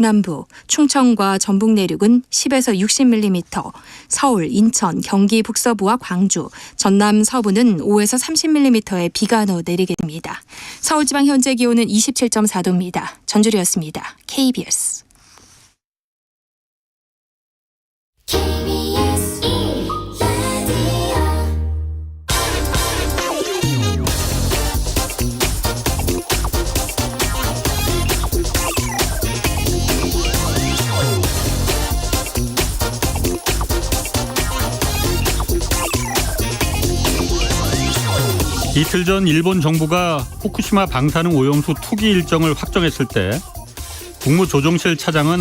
남부, 충청과 전북 내륙은 10에서 60mm, 서울, 인천, 경기 북서부와 광주, 전남 서부는 5에서 30mm의 비가 내리게 됩니다. 서울지방 현재 기온은 27.4도입니다. 전주리였습니다. KBS. 이틀 전 일본 정부가 후쿠시마 방사능 오염수 투기 일정을 확정했을 때 국무조정실 차장은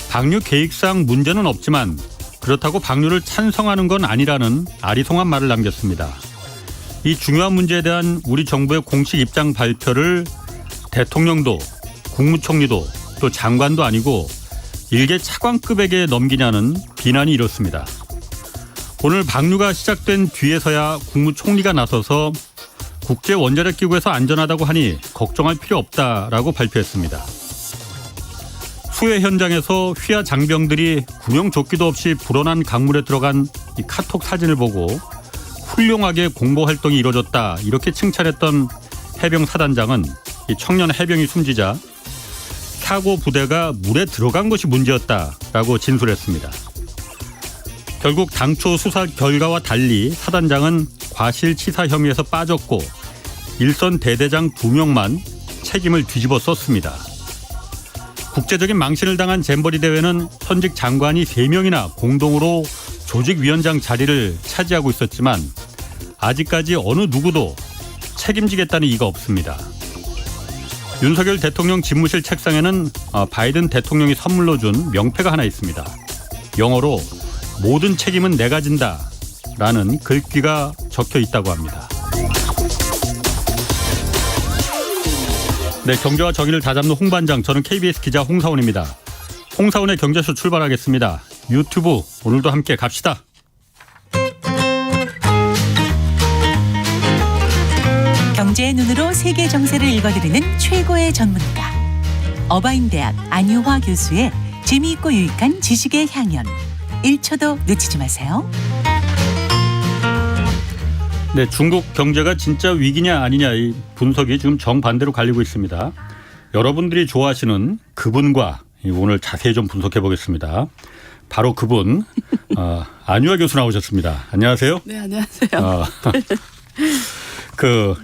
방류 계획상 문제는 없지만 그렇다고 방류를 찬성하는 건 아니라는 아리송한 말을 남겼습니다. 이 중요한 문제에 대한 우리 정부의 공식 입장 발표를 대통령도 국무총리도 또 장관도 아니고 일개 차관급에게 넘기냐는 비난이 이렇습니다. 오늘 방류가 시작된 뒤에서야 국무총리가 나서서 국제원자력기구에서 안전하다고 하니 걱정할 필요 없다라고 발표했습니다. 수해 현장에서 휘하 장병들이 구명조끼도 없이 불어난 강물에 들어간 이 카톡 사진을 보고 훌륭하게 공보활동이 이루어졌다 이렇게 칭찬했던 해병 사단장은 이 청년 해병이 숨지자 사고 부대가 물에 들어간 것이 문제였다라고 진술했습니다. 결국 당초 수사 결과와 달리 사단장은 과실치사 혐의에서 빠졌고 일선 대대장 2명만 책임을 뒤집어 썼습니다. 국제적인 망신을 당한 잼버리 대회는 현직 장관이 3명이나 공동으로 조직위원장 자리를 차지하고 있었지만 아직까지 어느 누구도 책임지겠다는 이가 없습니다. 윤석열 대통령 집무실 책상에는 바이든 대통령이 선물로 준 명패가 하나 있습니다. 영어로 모든 책임은 내가 진다 라는 글귀가 적혀 있다고 합니다. 네, 경제와 정의를 다잡는 홍반장, 저는 KBS 기자 홍사원입니다. 홍사원의 경제쇼 출발하겠습니다. 유튜브 오늘도 함께 갑시다. 경제의 눈으로 세계 정세를 읽어드리는 최고의 전문가. 어바인대학 안유화 교수의 재미있고 유익한 지식의 향연. 1초도 놓치지 마세요. 네, 중국 경제가 진짜 위기냐 아니냐 이 분석이 지금 정반대로 갈리고 있습니다. 여러분들이 좋아하시는 그분과 오늘 자세히 좀 분석해 보겠습니다. 바로 그분 안유화 교수 나오셨습니다. 안녕하세요. 네, 안녕하세요. 그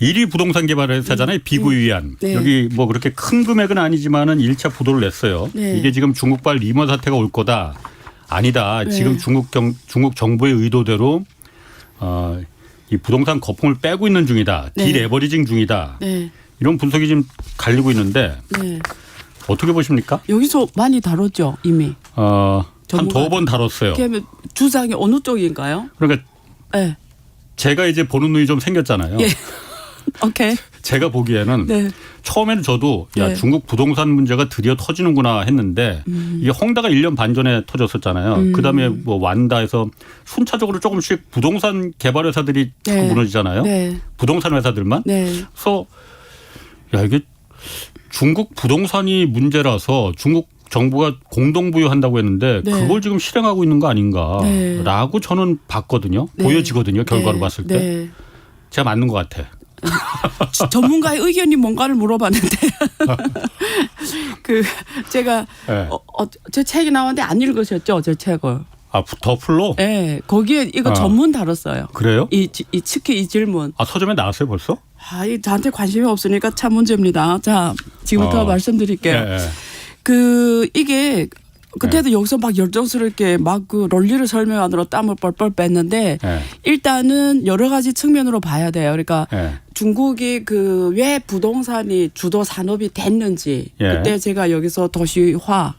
1위 부동산 개발 회사잖아요. 비구이안. 네. 여기 뭐 그렇게 큰 금액은 아니지만은 1차 부도를 냈어요. 네. 이게 지금 중국발 리먼 사태가 올 거다. 아니다. 네. 지금 중국 정부의 의도대로 이 부동산 거품을 빼고 있는 중이다. 네. 디레버리징 중이다. 네. 이런 분석이 지금 갈리고 있는데 네. 어떻게 보십니까? 여기서 많이 다뤘죠, 이미. 한 전문가. 2번 다뤘어요. 그러면 주장이 어느 쪽인가요? 그러니까 네. 제가 이제 보는 눈이 좀 생겼잖아요. 예. 오케이. 제가 보기에는 네. 처음에는 저도 야 네. 중국 부동산 문제가 드디어 터지는구나 했는데 이게 헝다가 1년 반 전에 터졌었잖아요. 그다음에 뭐 완다에서 순차적으로 조금씩 부동산 개발 회사들이 자꾸 네. 무너지잖아요. 네. 부동산 회사들만. 네. 그래서 야 이게 중국 부동산이 문제라서 중국 정부가 공동부유한다고 했는데 네. 그걸 지금 실행하고 있는 거 아닌가라고 저는 봤거든요. 네. 보여지거든요. 결과로 네. 봤을 때. 네. 제가 맞는 것 같아. 전문가의 의견이 뭔가를 물어봤는데 제가 네. 제 책이 나왔는데 안 읽으셨죠, 제 책을? 더 풀로? 네, 거기에 이거 전문 다뤘어요. 그래요? 특히 이 질문. 서점에 나왔어요 벌써? 저한테 관심이 없으니까 참 문제입니다. 자, 지금부터 말씀드릴게요. 네. 이게 그때도 여기서 막 열정스럽게 막 그 논리를 설명하느라 땀을 뻘뻘 뺐는데 일단은 여러 가지 측면으로 봐야 돼요. 그러니까 중국이 왜 부동산이 주도 산업이 됐는지 그때 제가 여기서 도시화하고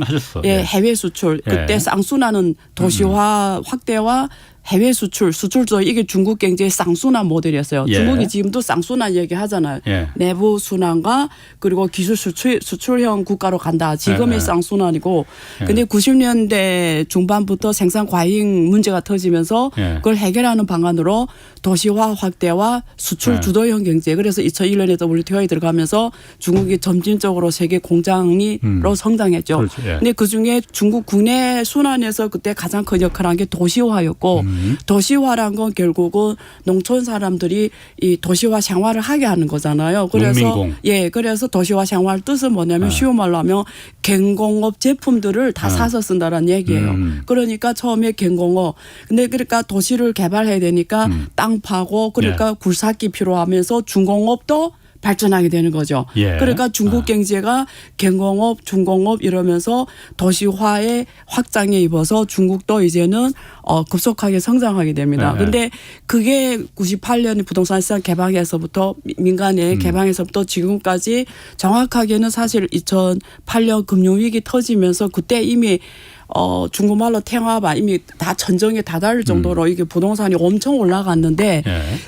하셨어. 해외 수출 그때 쌍순하는 도시화 확대와 해외 수출도 이게 중국 경제의 쌍순환 모델이었어요. 예. 중국이 지금도 쌍순환 얘기하잖아요. 예. 내부 순환과 그리고 기술 수출형 국가로 간다. 지금의 쌍순환이고. 근데 90년대 중반부터 생산 과잉 문제가 터지면서 그걸 해결하는 방안으로 도시화 확대와 수출 주도형 경제. 그래서 2001년에 WTO에 들어가면서 중국이 점진적으로 세계 공장으로 성장했죠. 그렇죠. 예. 근데 그중에 중국 국내 순환에서 그때 가장 큰 역할을 한 게 도시화였고 도시화란 건 결국은 농촌 사람들이 이 도시화 생활을 하게 하는 거잖아요. 그래서 농민공. 예, 그래서 도시화 생활 뜻은 뭐냐면 쉬운 말로 하면 갱공업 제품들을 다 사서 쓴다라는 얘기예요. 그러니까 처음에 갱공업. 근데 그러니까 도시를 개발해야 되니까 땅 파고 그러니까 굴삭기 필요하면서 중공업도 발전하게 되는 거죠. 예. 그러니까 중국 경제가 갱공업, 중공업 이러면서 도시화의 확장에 입어서 중국도 이제는 급속하게 성장하게 됩니다. 그런데 그게 98년 부동산 시장 개방에서부터 민간의 개방에서부터 지금까지 정확하게는 사실 2008년 금융위기 터지면서 그때 이미 중국말로 탱화바 이미 다 천정에 다다를 정도로 이게 부동산이 엄청 올라갔는데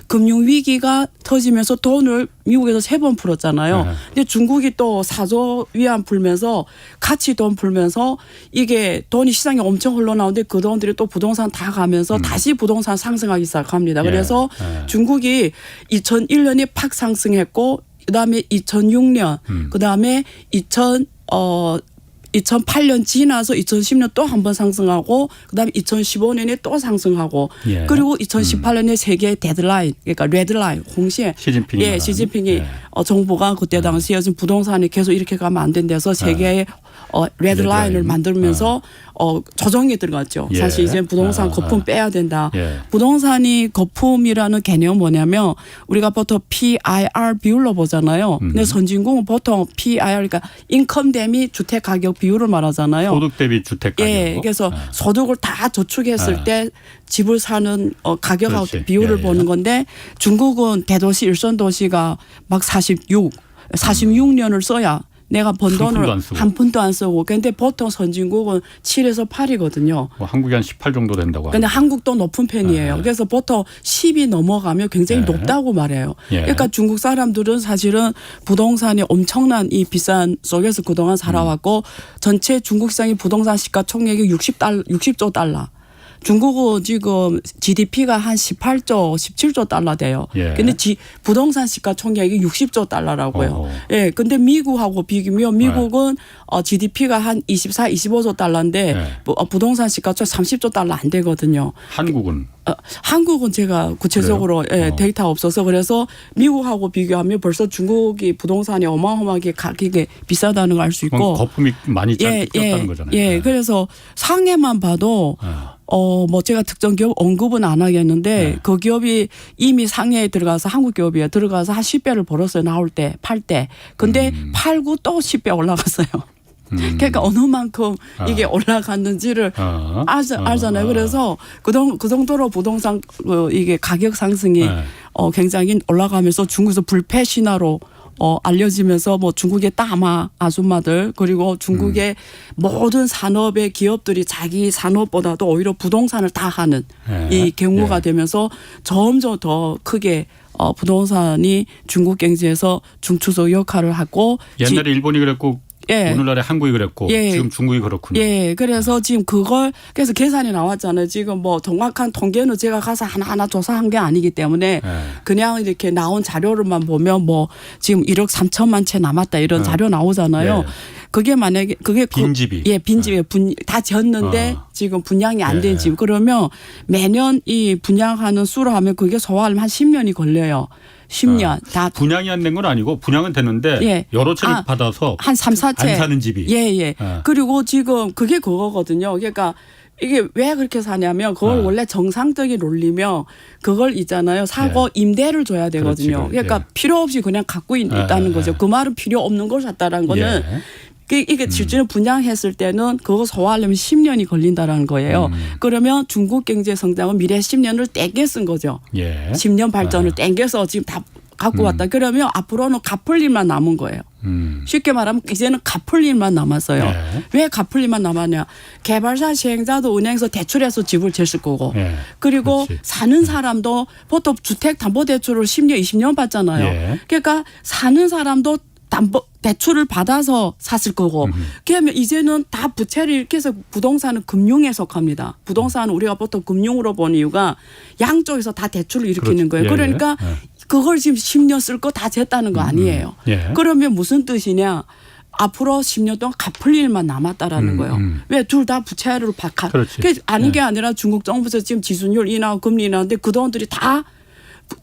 금융위기가 터지면서 돈을 미국에서 3번 풀었잖아요. 근데 중국이 또 4조 위안 풀면서 같이 돈 풀면서 이게 돈이 시장에 엄청 흘러나오는데 그 돈들이 또 부동산 다 가면서 다시 부동산 상승하기 시작합니다. 그래서 중국이 2001년에 팍 상승했고 그다음에 2006년 그다음에 2008년 지나서 2010년 또 한 번 상승하고 그다음에 2015년에 또 상승하고 그리고 2018년에 세계 데드라인 그러니까 레드라인 홍시에 시진핑이 정부가 그때 당시에 지금 부동산이 계속 이렇게 가면 안 된대서 세계의 레드라인을 만들면서 조정에 들어갔죠. 사실 이제 부동산 거품 빼야 된다. 부동산이 거품이라는 개념은 뭐냐면 우리가 보통 PIR 비율로 보잖아요. 근데 선진국은 보통 PIR 그러니까 인컴 대비 주택 가격 비율을 말하잖아요. 소득 대비 주택 가격. 예, 그래서 소득을 다 저축했을 때 집을 사는 가격하고 비율을 보는 건데 중국은 대도시 일선 도시가 막 46년을 써야 내가 번 돈을 한 푼도 안 쓰고. 근데 보통 선진국은 7에서 8이거든요. 한국이 한 18 정도 된다고. 근데 한국도 높은 편이에요. 그래서 보통 10이 넘어가면 굉장히 높다고 말해요. 그러니까 중국 사람들은 사실은 부동산이 엄청난 이 비싼 속에서 그동안 살아왔고 전체 중국 시장의 부동산 시가총액이 60조 달러. 중국은 지금 GDP가 한 18조, 17조 달러 돼요. 근데 부동산 시가총액이 60조 달러라고요. 예. 근데 미국하고 비교하면 미국은 GDP가 한 24, 25조 달러인데 부동산 시가총 30조 달러 안 되거든요. 한국은 제가 구체적으로 데이터가 없어서 그래서 미국하고 비교하면 벌써 중국이 부동산이 어마어마하게 가격이 비싸다는 걸 알 수 있고. 거품이 많이 쪘다는 거잖아요. 그래서 상해만 봐도 뭐 제가 특정 기업 언급은 안 하겠는데 그 기업이 이미 상해에 들어가서 한국 기업이에 들어가서 한 10배를 벌었어요. 나올 때, 팔 때. 근데 팔고 또 10배 올라갔어요. 그러니까 어느 만큼 이게 올라갔는지를 알잖아요. 그래서 그 정도로 부동산 이게 가격 상승이 굉장히 올라가면서 중국에서 불패 신화로 알려지면서 뭐 중국의 따마 아줌마들 그리고 중국의 모든 산업의 기업들이 자기 산업보다도 오히려 부동산을 다 하는 이 경우가 되면서 점점 더 크게 부동산이 중국 경제에서 중추적 역할을 하고 옛날에 일본이 그랬고 오늘날에 한국이 그랬고 지금 중국이 그렇군요. 그래서 지금 그래서 계산이 나왔잖아요. 지금 뭐 정확한 통계는 제가 가서 하나하나 조사한 게 아니기 때문에 그냥 이렇게 나온 자료를만 보면 뭐 지금 1억 3천만 채 남았다 이런 자료 나오잖아요. 그게 만약에 그게 빈집이 빈집에 다 지었는데 지금 분양이 안 된 집 그러면 매년 이 분양하는 수로 하면 그게 소화하려면 한 10년이 걸려요. 10년 다 분양이 안 된 건 아니고 분양은 됐는데 여러 채를 받아서 한 3, 4채 안 사는 집이 그리고 지금 그게 그거거든요. 그러니까 이게 왜 그렇게 사냐면 그걸 원래 정상적인 논리면 그걸 있잖아요. 사고 임대를 줘야 되거든요. 그러니까 필요 없이 그냥 갖고 있다는 거죠. 그 말은 필요 없는 걸 샀다라는 거는 이게 실제로 분양했을 때는 그거 소화하려면 10년이 걸린다라는 거예요. 그러면 중국 경제 성장은 미래 10년을 땡겨 쓴 거죠. 10년 발전을 땡겨서 지금 다 갖고 왔다. 그러면 앞으로는 갚을 일만 남은 거예요. 쉽게 말하면 이제는 갚을 일만 남았어요. 네. 왜 갚을 일만 남았냐. 개발사 시행자도 은행에서 대출해서 집을 jes을 거고 네. 그리고 그렇지. 사는 사람도 보통 주택담보대출을 10년 20년 받잖아요. 예. 그러니까 사는 사람도 대출을 받아서 샀을 거고 그러면 이제는 다 부채를 이렇게 해서 부동산은 금융에 속합니다. 부동산은 우리가 보통 금융으로 보는 이유가 양쪽에서 다 대출을 일으키는 그렇죠. 거예요. 예, 그러니까 예. 그걸 지금 10년 쓸 거 다 쟀다는 거 아니에요. 예. 그러면 무슨 뜻이냐. 앞으로 10년 동안 갚을 일만 남았다라는 거예요. 왜 둘 다 부채를 그렇지. 그게 아닌 게 아니라 중국 정부에서 지금 지수율 인하하고 금리 인하하는데 그 돈들이 다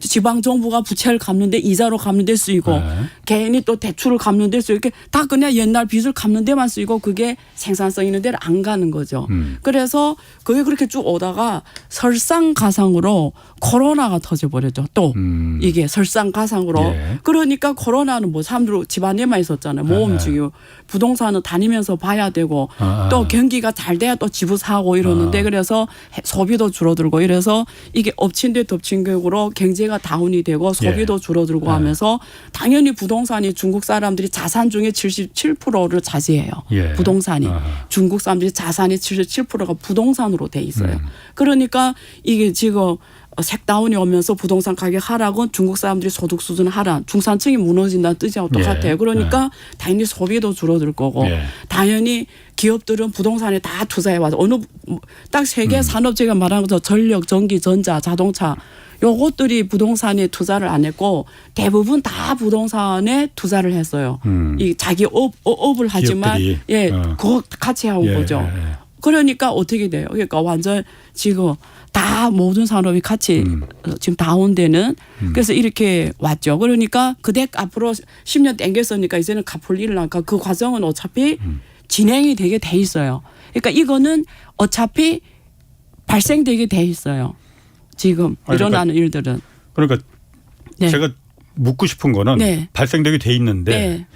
지방 정부가 부채를 갚는데 이자로 갚는 데 쓰이고 네. 개인이 또 대출을 갚는 데 쓰이고 이렇게 다 그냥 옛날 빚을 갚는 데만 쓰이고 그게 생산성 있는 데를 안 가는 거죠. 그래서 그게 그렇게 쭉 오다가 설상가상으로 코로나가 터져버렸죠. 또 이게 설상가상으로. 예. 그러니까 코로나는 뭐 사람들 집안에만 있었잖아요. 못 움직이고 부동산은 다니면서 봐야 되고 또 경기가 잘 돼야 또 집을 사고 이러는데 그래서 소비도 줄어들고 이래서 이게 엎친 데 덮친 격으로 경제가 다운이 되고 소비도 예. 줄어들고 하면서 당연히 부동산이 중국 사람들이 자산 중에 77%를 차지해요. 예. 부동산이. 중국 사람들이 자산의 77%가 부동산으로 돼 있어요. 그러니까 이게 지금 색다운이 오면서 부동산 가격 하락은 중국 사람들이 소득 수준 하락, 중산층이 무너진다는 뜻이하고 똑같아요. 예. 그러니까 당연히 소비도 줄어들 거고 예. 당연히 기업들은 부동산에 다 투자해 와서 어느 딱 세 개 산업체가 말하는 것처럼 전력, 전기, 전자, 자동차 요것들이 부동산에 투자를 안 했고 대부분 다 부동산에 투자를 했어요. 이 자기 업을 하지만 기업들이. 예, 그거 같이 하고 예. 거죠. 그러니까 어떻게 돼요? 그러니까 완전 지금 다 모든 산업이 같이 지금 다운되는 그래서 이렇게 왔죠. 그러니까 그대 앞으로 10년 땡겼으니까 이제는 갚을 일을 하니까 그 과정은 어차피 진행이 되게 돼 있어요. 그러니까 이거는 어차피 발생되게 돼 있어요. 지금 일어나는 일들은. 그러니까 네. 제가 묻고 싶은 거는 네. 발생되게 돼 있는데 네.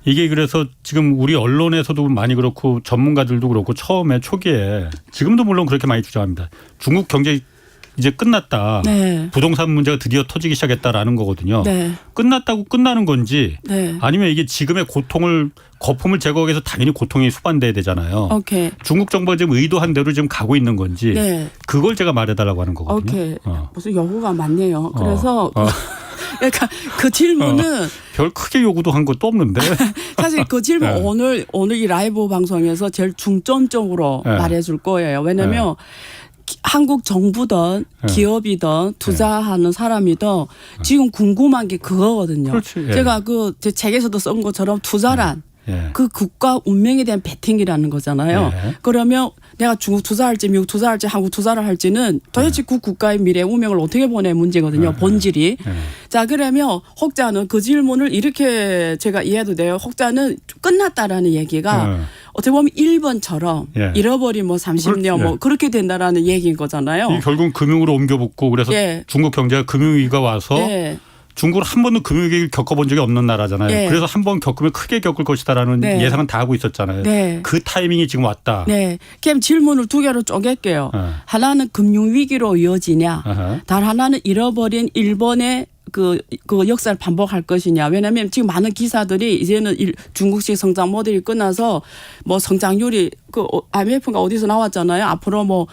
이게 그래서 지금 우리 언론에서도 많이 그렇고 전문가들도 그렇고 처음에 초기에 지금도 물론 그렇게 많이 주장합니다. 중국 경제 이제 끝났다. 네. 부동산 문제가 드디어 터지기 시작했다라는 거거든요. 네. 끝났다고 끝나는 건지 네. 아니면 이게 지금의 거품을 제거하기 위해서 당연히 고통이 수반돼야 되잖아요. 오케이. 중국 정부가 지금 의도한 대로 지금 가고 있는 건지 네. 그걸 제가 말해달라고 하는 거거든요. 오케이. 무슨 요구가 많네요. 그래서 그러니까 그 질문은 별 크게 요구도 한 것도 없는데 사실 그 질문 네. 오늘 이 라이브 방송에서 제일 중점적으로 네. 말해줄 거예요. 왜냐하면 한국 정부든 기업이든 투자하는 사람이든 지금 궁금한 게 그거거든요. 그렇지. 예. 제가 그 제 책에서도 쓴 것처럼 투자란 예. 그 국가 운명에 대한 베팅이라는 거잖아요. 예. 그러면 내가 중국 투자할지 미국 투자할지 한국 투자를 할지는 도대체 그 국가의 미래 운명을 어떻게 보내 문제거든요. 본질이. 자 그러면 혹자는 그 질문을 이렇게 제가 이해해도 돼요. 혹자는 끝났다라는 얘기가 어떻게 보면 1번처럼 예. 잃어버린 뭐 30년 뭐 그렇게 된다라는 얘기인 거잖아요. 이 결국은 금융으로 옮겨붙고 그래서 예. 중국 경제가 금융위기가 와서 예. 중국은 한 번도 금융위기를 겪어본 적이 없는 나라잖아요. 네. 그래서 한 번 겪으면 크게 겪을 것이다라는 네. 예상은 다 하고 있었잖아요. 네. 그 타이밍이 지금 왔다. 네. 그럼 질문을 두 개로 쪼갤게요. 하나는 금융위기로 이어지냐. 아하. 단 하나는 잃어버린 일본의 그 역사를 반복할 것이냐. 왜냐하면 지금 많은 기사들이 이제는 중국식 성장 모델이 끝나서 뭐 성장률이 그 IMF가 어디서 나왔잖아요. 앞으로 뭐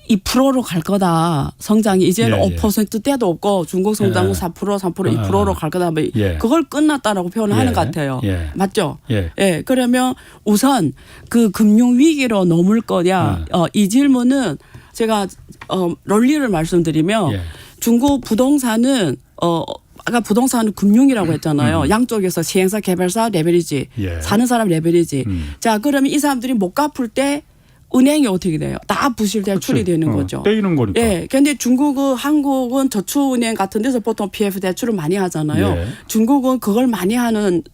2%로 갈 거다. 성장이 이제는 예, 예. 5%대도 없고 중국 성장은 4%, 2%로 갈 거다. 뭐 예. 그걸 끝났다라고 표현을 하는 예. 것 같아요. 예. 맞죠? 예. 예. 그러면 우선 그 금융 위기로 넘을 거냐. 이 질문은 제가 논리를 말씀드리면 예. 중국 부동산은 아까 부동산은 금융이라고 했잖아요. 양쪽에서 시행사, 개발사 레벨이지. 예. 사는 사람 레벨이지. 자, 그러면 이 사람들이 못 갚을 때 은행이 어떻게 돼요? 다 부실 대출이 되는 거죠. 떼이는 거니까. 예. 근데 한국은 저축은행 같은 데서 보통 PF 대출을 많이 하잖아요. 예. 중국은 그걸 많이 하는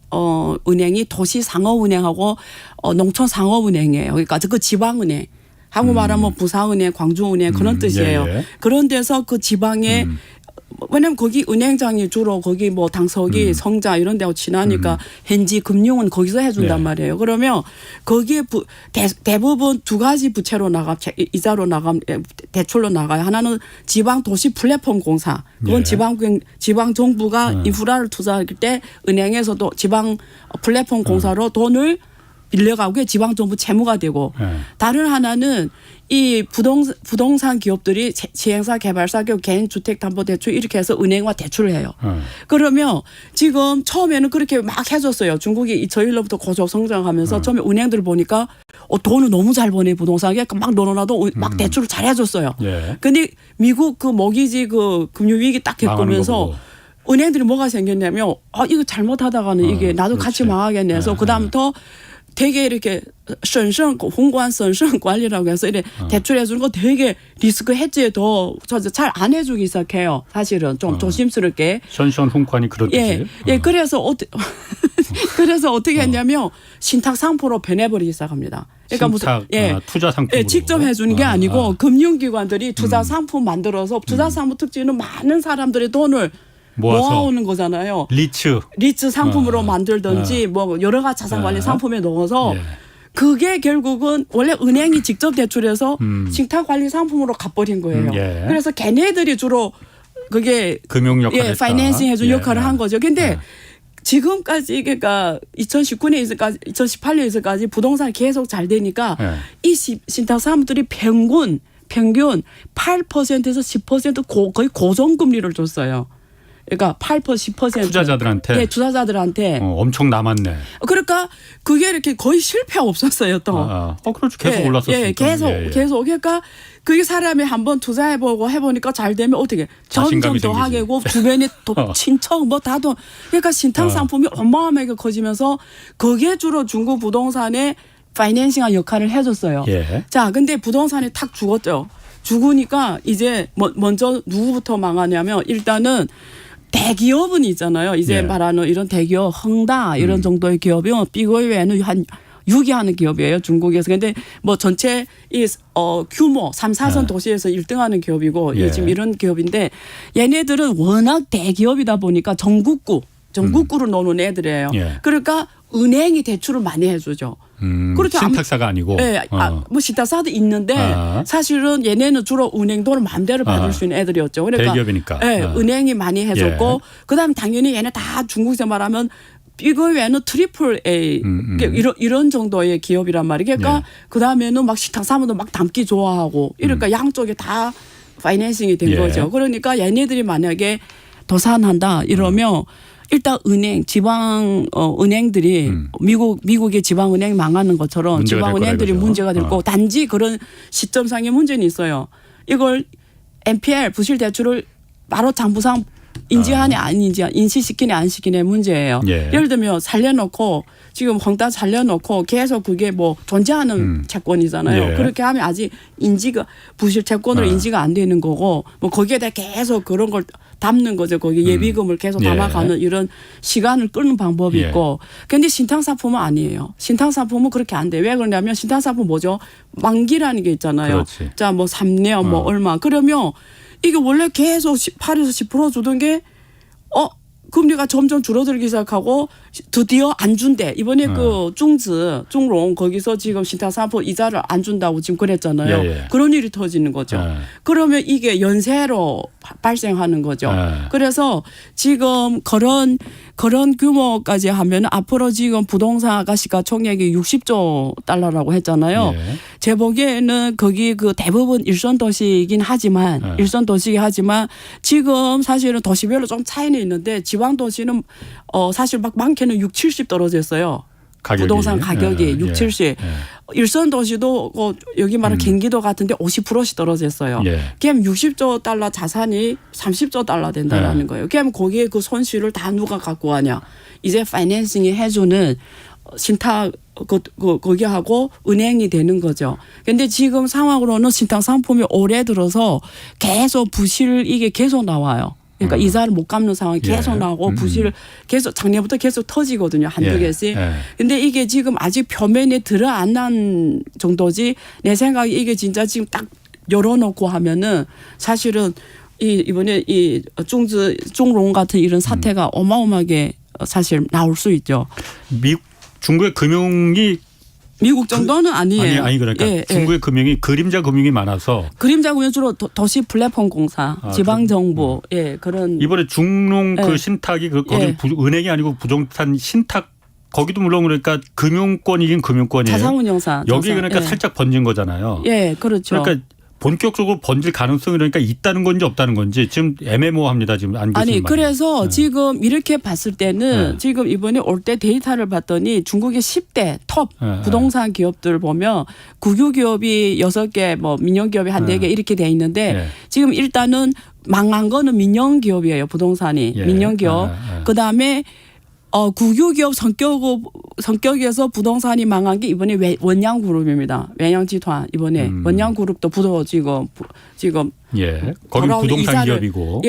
은행이 도시상업은행하고 농촌상업은행이에요. 그러니까 그 지방은행. 한국 말하면 부사은행, 광주은행 그런 뜻이에요. 예. 그런 데서 그 지방에 왜냐면 거기 은행장이 주로 거기 뭐 당서기 성자 이런 데하고 친하니까 현지 금융은 거기서 해준단 네. 말이에요. 그러면 거기에 대부분 두 가지 부채로 이자로 대출로 나가요. 하나는 지방 도시 플랫폼 공사. 그건 네. 지방 정부가 인프라를 투자할 때 은행에서도 지방 플랫폼 공사로 돈을 빌려가고 그게 지방 정부 채무가 되고 다른 하나는 이 부동산 기업들이 시행사 개발사 기업 개인 주택 담보 대출 이렇게 해서 은행과 대출을 해요. 그러면 지금 처음에는 그렇게 막 해줬어요. 중국이 저일로부터 고속 성장하면서 처음에 은행들 보니까 돈을 너무 잘 버네 부동산에 막 넣어놔도 막 대출을 잘 해줬어요. 예. 근데 미국 그 모기지 그 금융위기 딱 겪으면서 은행들이 뭐가 생겼냐면 이거 잘못하다가는 이게 나도 같이 망하겠네 해서 그다음부터 되게 이렇게 홍관 선선 관리라고 해서 이렇게 대출해 주는 거 되게 리스크 헤지에 더 잘 안 해주기 시작해요. 사실은 좀 조심스럽게. 선선 홍관이 그렇듯이. 예, 그래서 어떻게 했냐면 신탁 상품으로 변해버리기 시작합니다. 그러니까 신탁, 무슨 투자 상품으로. 직접 해주는 게 아니고 금융기관들이 투자 상품 만들어서 투자 상품 특징은 많은 사람들의 돈을 모아오는 거잖아요. 리츠 상품으로 만들든지 뭐 여러 가지 자산관리 상품에 넣어서 그게 결국은 원래 은행이 직접 대출해서 신탁관리 상품으로 갚버린 거예요. 그래서 걔네들이 주로 그게 금융 역할을 파이낸싱 해준 역할을 한 거죠. 근데 지금까지 그러니까 2019년에서까지 2018년에서까지 부동산이 계속 잘 되니까 이 신탁 사람들이 평균 8%에서 10% 거의 고정금리를 줬어요. 그러니까 8% 10% 투자자들한테. 네, 투자자들한테 엄청 남았네. 그러니까 그게 이렇게 거의 실패 없었어요 또. 그렇죠. 계속 올랐었으니까. 계속 그러니까 그게 사람이 한번 투자해보고 해보니까 잘 되면 어떻게 점점 더 하게고 주변에 또 친척 뭐 다도 그러니까 신탁 상품이 어마어마하게 커지면서 그게 주로 중국 부동산의 파이낸싱한 역할을 해줬어요. 자, 근데 부동산이 탁 죽었죠. 죽으니까 이제 먼저 누구부터 망하냐면 일단은 대기업은 있잖아요. 이제 말하는 이런 대기업 헝다 이런 정도의 기업이요. 삐거이외에는 한 6위 하는 기업이에요. 중국에서. 근데 뭐 전체 이 규모 3, 4선 도시에서 1등하는 기업이고 지금 이런 기업인데 얘네들은 워낙 대기업이다 보니까 전국구로 노는 애들이에요. 그러니까 은행이 대출을 많이 해주죠. 그렇게 신탁사가 아니고. 뭐 신탁사도 있는데 사실은 얘네는 주로 은행 돈을 마음대로 받을 수 있는 애들이었죠. 그러니까 대기업이니까. 은행이 많이 해줬고 그다음에 당연히 얘네 다 중국에서 말하면 이거 외에는 트리플 A 이런 정도의 기업이란 말이에요. 그러니까 그다음에는 막 신탁 사무도 막 담기 좋아하고 이러니까 양쪽에 다 파이낸싱이 된 거죠. 그러니까 얘네들이 만약에 도산한다 이러면 일단 지방 은행들이 미국의 지방 은행이 망하는 것처럼 지방 은행들이 문제가 될 거고 단지 그런 시점상의 문제는 있어요. 이걸 NPL 부실 대출을 바로 장부상 인지하냐 안 인지시키냐 안 시키냐 문제예요. 예를 들면 살려놓고 지금 헝다 살려놓고 계속 그게 뭐 존재하는 채권이잖아요. 그렇게 하면 아직 부실 채권으로 인지가 안 되는 거고 뭐 거기에 대해 계속 그런 걸 담는 거죠. 거기 예비금을 계속 담아가는 이런 시간을 끄는 방법이 있고. 그런데 신탁상품은 아니에요. 신탁상품은 그렇게 안 돼요. 왜 그러냐면 신탁상품 뭐죠? 만기라는 게 있잖아요. 자, 뭐 3년 뭐 얼마. 그러면 이게 원래 계속 8에서 10% 주던 게 금리가 점점 줄어들기 시작하고 드디어 안 준대. 이번에 그 중롱 거기서 지금 신탁상품 이자를 안 준다고 지금 그랬잖아요. 그런 일이 터지는 거죠. 그러면 이게 연쇄로 발생하는 거죠. 그래서 지금 그런 규모까지 하면 앞으로 지금 부동산 아가씨가 총액이 60조 달러라고 했잖아요. 제 보기에는 거기 그 대부분 일선도시이긴 하지만 지금 사실은 도시별로 좀 차이는 있는데 지방 도시는 사실 막 많게는 6, 70 떨어졌어요. 부동산 가격이 6, 70. 일선 도시도 여기 말하는 경기도 같은데 50%씩 떨어졌어요. 그럼 60조 달러 자산이 30조 달러 된다라는 거예요. 그럼 거기에 그 손실을 다 누가 갖고 가냐. 이제 파이낸싱이 해주는 신탁 거기하고 은행이 되는 거죠. 그런데 지금 상황으로는 신탁 상품이 올해 들어서 계속 이게 계속 나와요. 그러니까 이자를 못 갚는 상황이 계속 나오고 부실 계속 작년부터 계속 터지거든요. 한두 개씩. 근데 이게 지금 아직 표면에 드러안난 정도지 내 생각에 이게 진짜 지금 딱 열어놓고 하면은 사실은 이번에 이 중롱 같은 이런 사태가 어마어마하게 사실 나올 수 있죠. 중국의 금융이 미국 정도는 아니에요. 아니 그러니까 중국의 금융이 그림자 금융이 많아서 그림자 금융 주로 도시 플랫폼 공사, 지방 정부 그런 이번에 중농 그 신탁이 거기 은행이 아니고 부동산 신탁 거기도 물론 그러니까 금융권이긴 금융권이에요. 자산운용사. 여기 그러니까 살짝 번진 거잖아요. 그렇죠. 그러니까 본격적으로 번질 가능성이 그러니까 있다는 건지 없다는 건지 지금 애매모호합니다. 지금 안 아니 그래서 지금 이렇게 봤을 때는 지금 이번에 올 때 데이터를 봤더니 중국의 10대 톱 부동산 기업들 보면 국유 기업이 6개 뭐 민영 기업이 한 4개 이렇게 돼 있는데 지금 일단은 망한 거는 민영 기업이에요. 부동산이 민영 기업. 그다음에 국유기업 성격에서 부동산이 망한 게 이번에 원양그룹입니다. 원양集团 이번에 원양그룹도 지금 거기 부동산 기업이고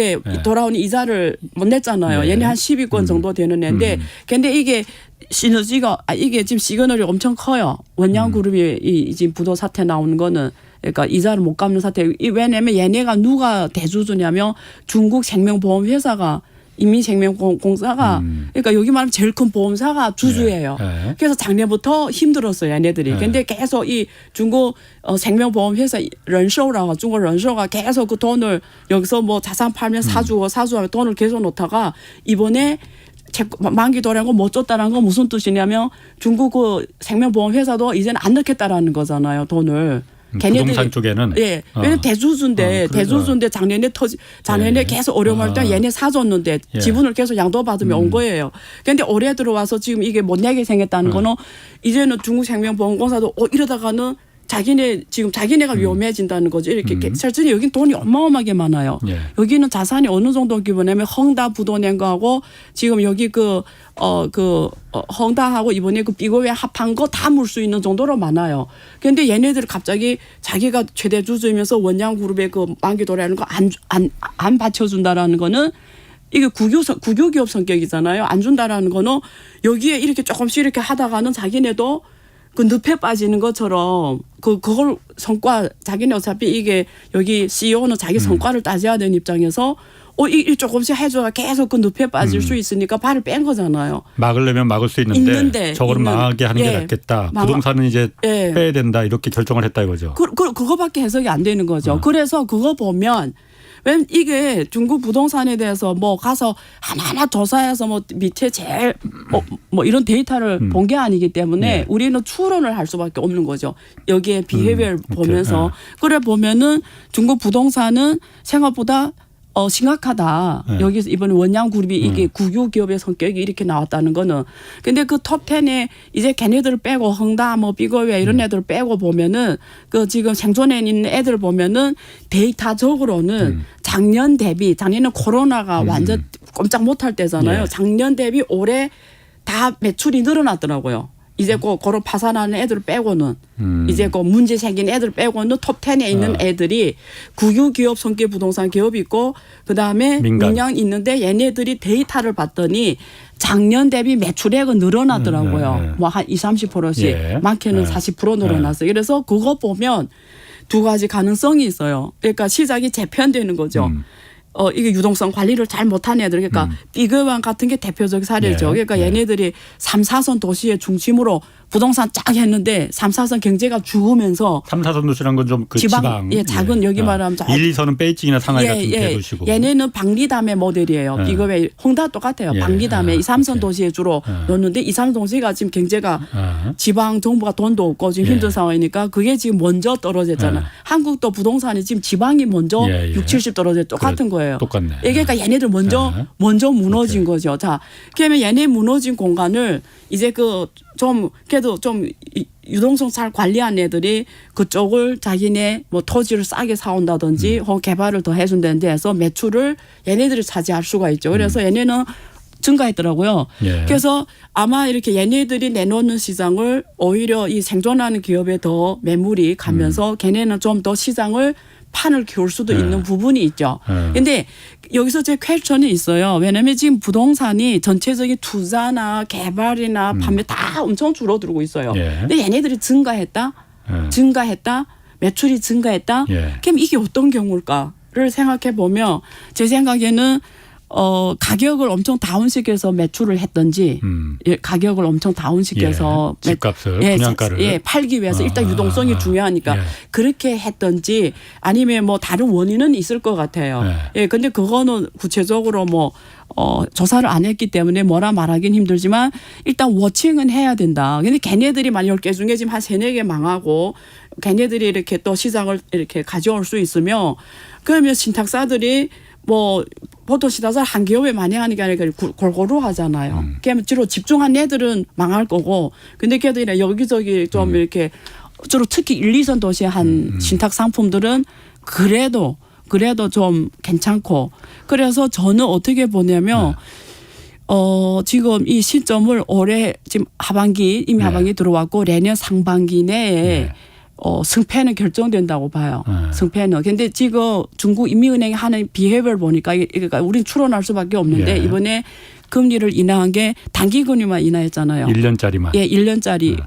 돌아온 이자를 못 냈잖아요. 얘네 한 10위권 정도 되는 애인데 근데 이게 시너지가 이게 지금 시그널이 엄청 커요. 원양그룹이 이 지금 부도 사태 나오는 거는 그러니까 이자를 못 갚는 사태. 왜냐면 얘네가 누가 대주주냐면 중국 생명보험회사가 인민생명공사가 그러니까 여기 말하면 제일 큰 보험사가 주주예요. 그래서 작년부터 힘들었어요, 얘네들이. 근데 계속 이 중국 생명보험회사 런쇼라고 중국 런쇼가 계속 그 돈을 여기서 뭐 자산 팔면 사주고 하면 돈을 계속 놓다가 이번에 만기 도래한 거 못 줬다는 건 무슨 뜻이냐면 중국 그 생명보험회사도 이제는 안 넣겠다라는 거잖아요, 돈을. 부동산 쪽에는 왜냐면 대주주인데 작년에 계속 어려움할 때 얘네 사줬는데 지분을 계속 양도받으며 온 거예요. 그런데 올해 들어와서 지금 이게 못 내게 생겼다는 거는 이제는 중국 생명보험공사도 이러다가는 자기네가 위험해진다는 거죠. 이렇게 실제로 여긴 돈이 어마어마하게 많아요. 여기는 자산이 어느 정도 규모냐면 헝다 부도낸거하고 지금 여기 헝다하고 이번에 그 비고에 합한 거 다 물 수 있는 정도로 많아요. 그런데 얘네들 갑자기 자기가 최대 주주이면서 원양그룹의 그 만기 도래하는 거 안 받쳐준다라는 거는 이게 국유기업 성격이잖아요. 안 준다라는 거는 여기에 이렇게 조금씩 이렇게 하다가는 자기네도 그 늪에 빠지는 것처럼 그걸 자기네 어차피 이게 여기 CEO는 자기 성과를 따져야 되는 입장에서 이 조금씩 해줘야 계속 그 늪에 빠질 수 있으니까 발을 뺀 거잖아요. 막으려면 막을 수 있는데 저거를 망하게 하는 게 낫겠다. 부동산은 이제 빼야 된다 이렇게 결정을 했다 이거죠. 그거밖에 해석이 안 되는 거죠. 그래서 그거 보면 왜냐면 이게 중국 부동산에 대해서 뭐 가서 하나하나 조사해서 뭐 밑에 제일 뭐 이런 데이터를 본 게 아니기 때문에 우리는 추론을 할 수밖에 없는 거죠. 여기에 비해별 보면서 그래 보면은 중국 부동산은 생각보다 심각하다. 여기서 이번에 원양그룹이 이게 국유기업의 성격이 이렇게 나왔다는 거는. 근데 그 톱10에 이제 걔네들을 빼고 헝다 뭐 비거웨 이런 애들 빼고 보면은 그 지금 생존해 있는 애들 보면은 데이터적으로는 작년 대비 작년에는 코로나가 완전 꼼짝 못할 때잖아요. 작년 대비 올해 다 매출이 늘어났더라고요. 이제 그걸 파산하는 애들 빼고는 이제 그 문제 생긴 애들 빼고는 톱10에 있는 애들이 국유기업 성격 부동산 기업이 있고 그다음에 민영 있는데 얘네들이 데이터를 봤더니 작년 대비 매출액은 늘어나더라고요. 뭐 한 20-30%씩 많게는 40% 늘어났어요. 그래서 그거 보면 두 가지 가능성이 있어요. 그러니까 시장이 재편되는 거죠. 이게 유동성 관리를 잘 못한 애들 그러니까 비거왕 같은 게 대표적 사례죠. 그러니까 얘네들이 3, 4선 도시의 중심으로 부동산 쫙 했는데 3, 4선 경제가 죽으면서 3, 4선 도시란 건 좀 그 지방 작은 여기 말하면 1, 2선은 베이징이나 상하이 같은 대도시고 얘네는 방리담의 모델이에요. 비거웨 홍다 똑같아요. 방리담의 2, 3선 도시에 주로 넣는데 2, 3선 도시가 지금 경제가 지방 정부가 돈도 없고 지금 힘든 상황이니까 그게 지금 먼저 떨어졌잖아요. 한국도 부동산이 지금 지방이 먼저 60, 70 떨어져 똑같은 거예요. 똑같네. 그러니까 얘네들 먼저 무너진 거죠. 자, 그러면 얘네 무너진 공간을 이제 그래도 좀 유동성 잘 관리한 애들이 그쪽을 자기네 뭐 토지를 싸게 사온다든지 혹은 개발을 더 해준다는 데서 매출을 얘네들이 차지할 수가 있죠. 그래서 얘네는 증가했더라고요. 그래서 아마 이렇게 얘네들이 내놓는 시장을 오히려 이 생존하는 기업에 더 매물이 가면서 걔네는 좀 더 시장을 판을 키울 수도 있는 부분이 있죠. 그런데 여기서 제 퀘스천이 있어요. 왜냐하면 지금 부동산이 전체적인 투자나 개발이나 판매 다 엄청 줄어들고 있어요. 근데 얘네들이 증가했다? 매출이 증가했다? 그럼 이게 어떤 경우일까? 생각해 보면 제 생각에는 가격을 엄청 다운시켜서 매출을 했던지 예, 가격을 엄청 다운시켜서 집값을 분양가를 팔기 위해서 일단 유동성이 중요하니까 그렇게 했던지 아니면 뭐 다른 원인은 있을 것 같아요. 예, 근데 그거는 구체적으로 뭐 조사를 안 했기 때문에 뭐라 말하긴 힘들지만 일단 워칭은 해야 된다. 근데 걔네들이 만약 10개 중에 지금 한 3, 4개 망하고 걔네들이 이렇게 또 시장을 이렇게 가져올 수 있으면 그러면 신탁사들이 뭐 보통 신탁사를 한 기업에 많이 하는 게 아니라 골고루 하잖아요. 그러면 주로 집중한 애들은 망할 거고 근데 걔들이 여기저기 좀 이렇게 주로 특히 1, 2선 도시에 한 신탁 상품들은 그래도 좀 괜찮고 그래서 저는 어떻게 보냐면 지금 이 시점을 올해 지금 이미 하반기 들어왔고 내년 상반기 내에 승패는 결정된다고 봐요. 승패는. 근데 지금 중국 인민은행이 하는 비협을 보니까 그러니까 우린 추론할 수밖에 없는데 이번에 금리를 인하한 게 단기 금리만 인하했잖아요. 1년짜리만. 예, 1년짜리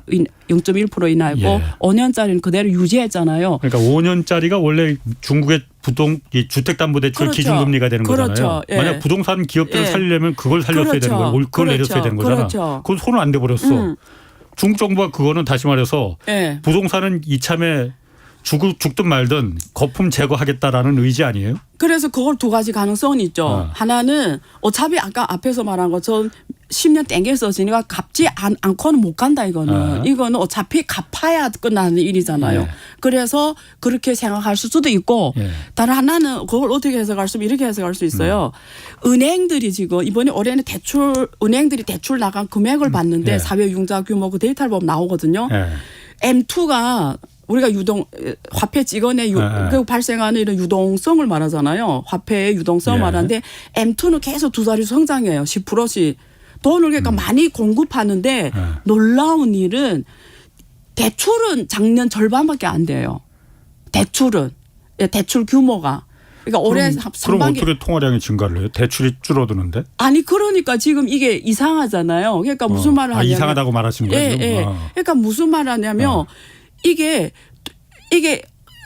0.1% 인하했고 5년짜리는 그대로 유지했잖아요. 그러니까 5년짜리가 원래 중국의 주택담보대출 기준금리가 되는 거잖아요. 예. 만약 부동산 기업들을 살려면 그걸 살렸어야 되는 거예요. 그걸 내렸어야 되는 거잖아. 그건 손을 안 대버렸어. 중국 정부가 그거는 다시 말해서 부동산은 이참에 죽든 말든 거품 제거하겠다라는 의지 아니에요? 그래서 그걸 두 가지 가능성이 있죠. 하나는 어차피 아까 앞에서 말한 것처럼 10년 땡겨서지니까 갚지 않고는 못 간다 이거는. 이거는 어차피 갚아야 끝나는 일이잖아요. 그래서 그렇게 생각할 수도 있고 다른 하나는 그걸 어떻게 해석할 수 이렇게 해석할 수 있어요. 은행들이 지금 이번에 올해는 은행들이 대출 나간 금액을 봤는데 사회융자 규모 그 데이터를 보면 나오거든요. M2가 우리가 화폐 찍어내 발생하는 이런 유동성을 말하잖아요. 화폐의 유동성을 말하는데 M2는 계속 두 자릿수 성장해요. 10%씩. 돈을 그러니까 많이 공급하는데 놀라운 일은 대출은 작년 절반밖에 안 돼요. 대출 규모가. 그러니까 올해 상반기. 그럼 어떻게 통화량이 증가를 해요? 대출이 줄어드는데? 아니 그러니까 지금 이게 이상하잖아요. 그러니까 무슨 말을 하냐면. 이상하다고 말하시는 거예요? 그러니까 무슨 말을 하냐면 이게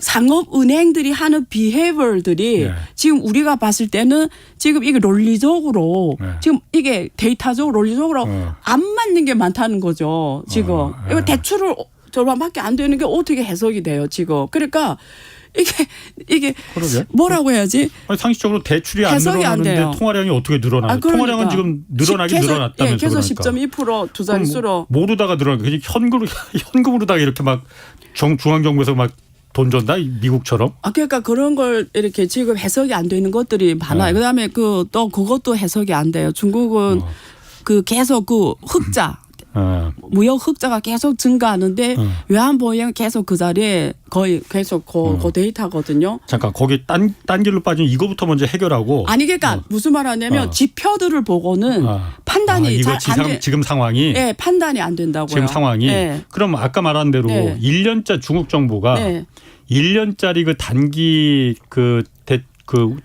상업은행들이 하는 비헤이버들이 지금 우리가 봤을 때는 지금 이게 논리적으로 지금 이게 데이터적으로 논리적으로 안 맞는 게 많다는 거죠. 지금. 이거 대출을 절반밖에 안 되는 게 어떻게 해석이 돼요. 지금. 그러니까 이게 그러게. 뭐라고 해야지? 아니, 상식적으로 대출이 안 해석이 안 늘어나는데 돼요. 통화량이 어떻게 늘어나요? 그러니까. 통화량은 지금 늘어나긴 늘어났다면서 계속 그러니까. 10.2% 두 자릿수로. 모르다가 늘어나고 그냥 현금으로다가 이렇게 막 중앙정부에서 막 돈 줬다 미국처럼. 그러니까 그런 걸 이렇게 지금 해석이 안 되는 것들이 많아요. 그다음에 또 그것도 해석이 안 돼요. 중국은 계속 흑자. 무역 흑자가 계속 증가하는데 외환보유액은 계속 그 자리에 거의 계속 그 데이터거든요. 잠깐 거기 딴 길로 빠지면 이거부터 먼저 해결하고. 아니 그러니까 무슨 말 하냐면 지표들을 보고는 판단이 이거 지금 상황이. 판단이 안 된다고요. 지금 상황이. 그럼 아까 말한 대로 1년짜 중국 정부가 1년짜리 그 단기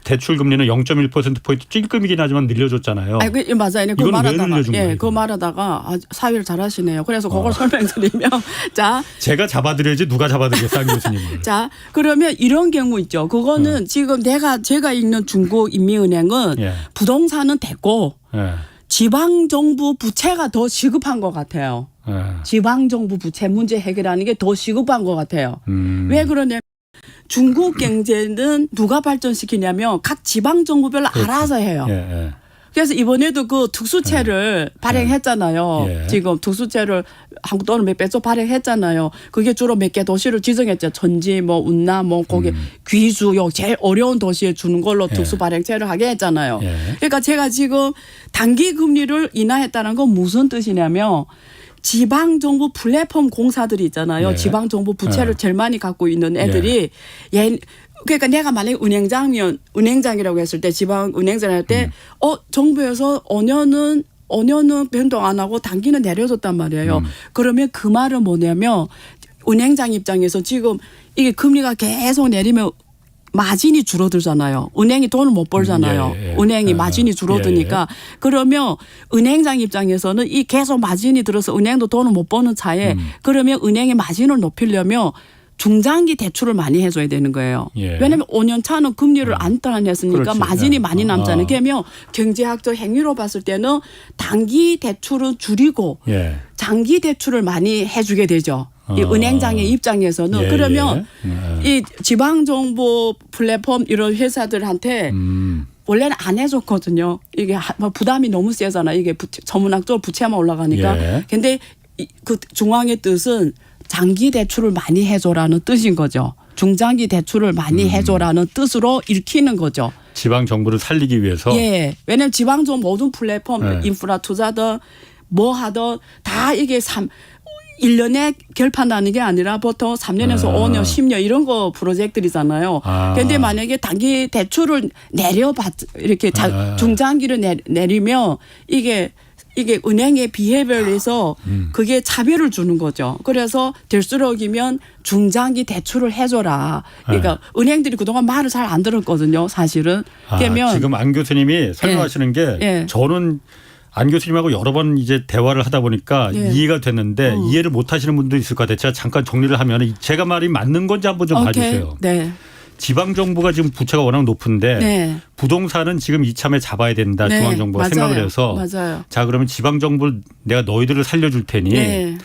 대출 금리는 0.1%포인트 찔끔이긴 하지만 늘려줬잖아요. 맞아요. 그거 이건 말하다가, 왜 늘려준 거예요? 그거 말하다가 사회를 잘하시네요. 그래서 그걸 설명드리면 자, 제가 잡아드려야지 누가 잡아드리겠어요, 교수님을. 자, 그러면 이런 경우 있죠. 그거는 지금 제가 읽는 중국인민은행은 부동산은 됐고 지방정부 부채가 더 시급한 것 같아요. 지방정부 부채 문제 해결하는 게 더 시급한 것 같아요. 왜 그러냐면 중국 경제는 누가 발전시키냐면 각 지방정부별로 알아서 해요. 그래서 이번에도 그 특수채를 발행했잖아요. 지금 특수채를 한국 돈을 몇백 조 발행했잖아요. 그게 주로 몇 개 도시를 지정했죠. 천지, 운남, 거기 귀주, 제일 어려운 도시에 주는 걸로 특수 발행채를 하게 했잖아요. 그러니까 제가 지금 단기 금리를 인하했다는 건 무슨 뜻이냐면 지방정부 플랫폼 공사들이 있잖아요. 지방정부 부채를 제일 많이 갖고 있는 애들이 그러니까 내가 만약에 은행장이라고 했을 때 지방 은행장 할 때 정부에서 5년은 변동 안 하고 단기는 내려줬단 말이에요. 그러면 그 말은 뭐냐면 은행장 입장에서 지금 이게 금리가 계속 내리면 마진이 줄어들잖아요. 은행이 돈을 못 벌잖아요. 은행이 마진이 줄어드니까. 그러면 은행장 입장에서는 이 계속 마진이 들어서 은행도 돈을 못 버는 차에 그러면 은행의 마진을 높이려면 중장기 대출을 많이 해줘야 되는 거예요. 예. 왜냐하면 5년 차는 금리를 안 따냈으니까 그렇지. 마진이 예. 많이 남잖아요. 그러면 경제학적 행위로 봤을 때는 단기 대출은 줄이고 예. 장기 대출을 많이 해주게 되죠. 이 은행장의 입장에서는. 예, 그러면 예. 이 지방정보 플랫폼 이런 회사들한테 원래는 안 해줬거든요. 이게 부담이 너무 세잖아. 이게 전문학적으로 부채만 올라가니까. 예. 근데 그 중앙의 뜻은 장기 대출을 많이 해줘라는 뜻인 거죠. 중장기 대출을 많이 해줘라는 뜻으로 읽히는 거죠. 지방 정부를 살리기 위해서. 예. 왜냐하면 지방정 모든 플랫폼 네. 인프라 투자든 뭐 하든 다 이게 1년에 결판나는 게 아니라 보통 3년에서 5년, 10년 이런 거 프로젝트들이잖아요. 그런데 만약에 단기 대출을 이렇게 중장기를 내리면 이게 은행의 비해별에서 그게 차별을 주는 거죠. 그래서 될수록이면 중장기 대출을 해줘라. 그러니까 은행들이 그동안 말을 잘 안 들었거든요. 사실은. 그러면 지금 안 교수님이 설명하시는 게 저는 안 교수님하고 여러 번 이제 대화를 하다 보니까 이해가 됐는데 이해를 못 하시는 분도 있을 것 같아요. 제가 잠깐 정리를 하면 제가 말이 맞는 건지 한번 좀 봐주세요. 네. 지방정부가 지금 부채가 워낙 높은데 네. 부동산은 지금 이참에 잡아야 된다. 네. 중앙정부가 맞아요. 생각을 해서 맞아요. 자 그러면 지방정부 내가 너희들을 살려줄 테니 네.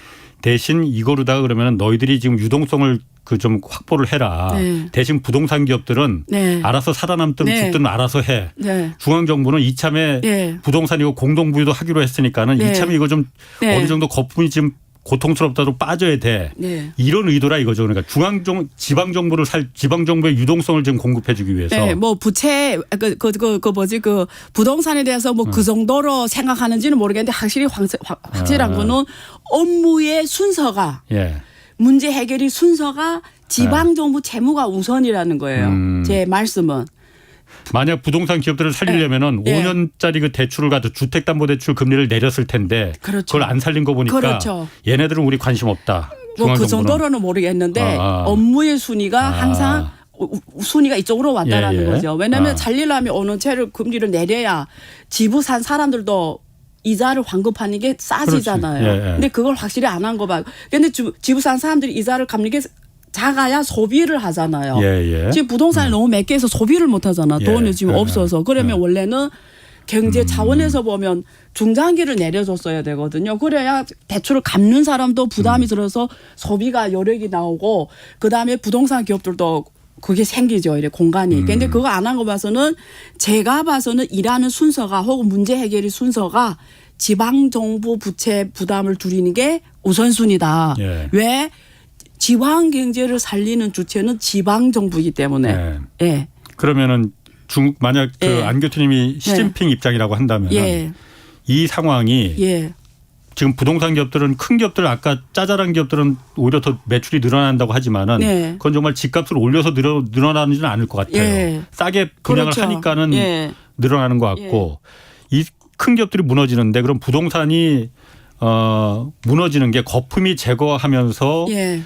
대신 이거로다가 그러면 너희들이 지금 유동성을 그 좀 확보를 해라. 네. 대신 부동산 기업들은 네. 알아서 살아남든 네. 죽든 알아서 해. 네. 중앙정부는 이참에 네. 부동산 이거 공동부유도 하기로 했으니까는 네. 이참에 이거 좀 네. 어느 정도 거품이 지금 고통스럽다도 빠져야 돼. 네. 이런 의도라 이거죠. 그러니까 지방정부를 지방정부의 유동성을 지금 공급해주기 위해서. 네, 뭐 부채 그 부동산에 대해서 뭐 그 정도로 생각하는지는 모르겠는데 확실히 확실한 거는 업무의 순서가 예. 문제 해결이 순서가 지방정부 채무가 우선이라는 거예요. 제 말씀은. 만약 부동산 기업들을 살리려면은 네. 5년짜리 그 대출을 가도 주택담보대출 금리를 내렸을 텐데 그렇죠. 그걸 안 살린 거 보니까 그렇죠. 얘네들은 우리 관심 없다. 뭐 그 중앙정부는. 정도로는 모르겠는데 업무의 순위가 항상 순위가 이쪽으로 왔다라는 예, 예. 거죠. 왜냐하면 살리려면 어느 채를 금리를 내려야 지부 산 사람들도 이자를 환급하는 게 싸지잖아요. 그렇지. 예, 예. 근데 그걸 확실히 안 한 거 봐요. 근데 지부 산 사람들이 이자를 갚는 게 작아야 소비를 하잖아요. 예, 예. 지금 부동산이 너무 몇 개에서 소비를 못 하잖아. 예. 돈이 지금 예. 없어서. 그러면 원래는 경제 차원에서 보면 중장기를 내려줬어야 되거든요. 그래야 대출을 갚는 사람도 부담이 들어서 소비가 여력이 나오고 그다음에 부동산 기업들도 그게 생기죠. 이래 공간이. 근데 그거 안 한 거 봐서는 제가 봐서는 일하는 순서가 혹은 문제 해결의 순서가 지방정부 부채 부담을 줄이는 게 우선순위다. 예. 왜? 지방 경제를 살리는 주체는 지방 정부이기 때문에. 예. 예. 그러면은 만약 그 예. 안 교수님이 시진핑 입장이라고 한다면 예. 이 상황이 예. 지금 부동산 기업들은 큰 기업들 아까 짜잘한 기업들은 오히려 더 매출이 늘어난다고 하지만은 네. 그건 정말 집값을 올려서 늘어나지는 않을 것 같아요. 예. 싸게 분양을 그렇죠. 하니까는 예. 늘어나는 것 같고 이 큰 기업들이 무너지는데 그럼 부동산이 무너지는 게 거품이 제거하면서 예.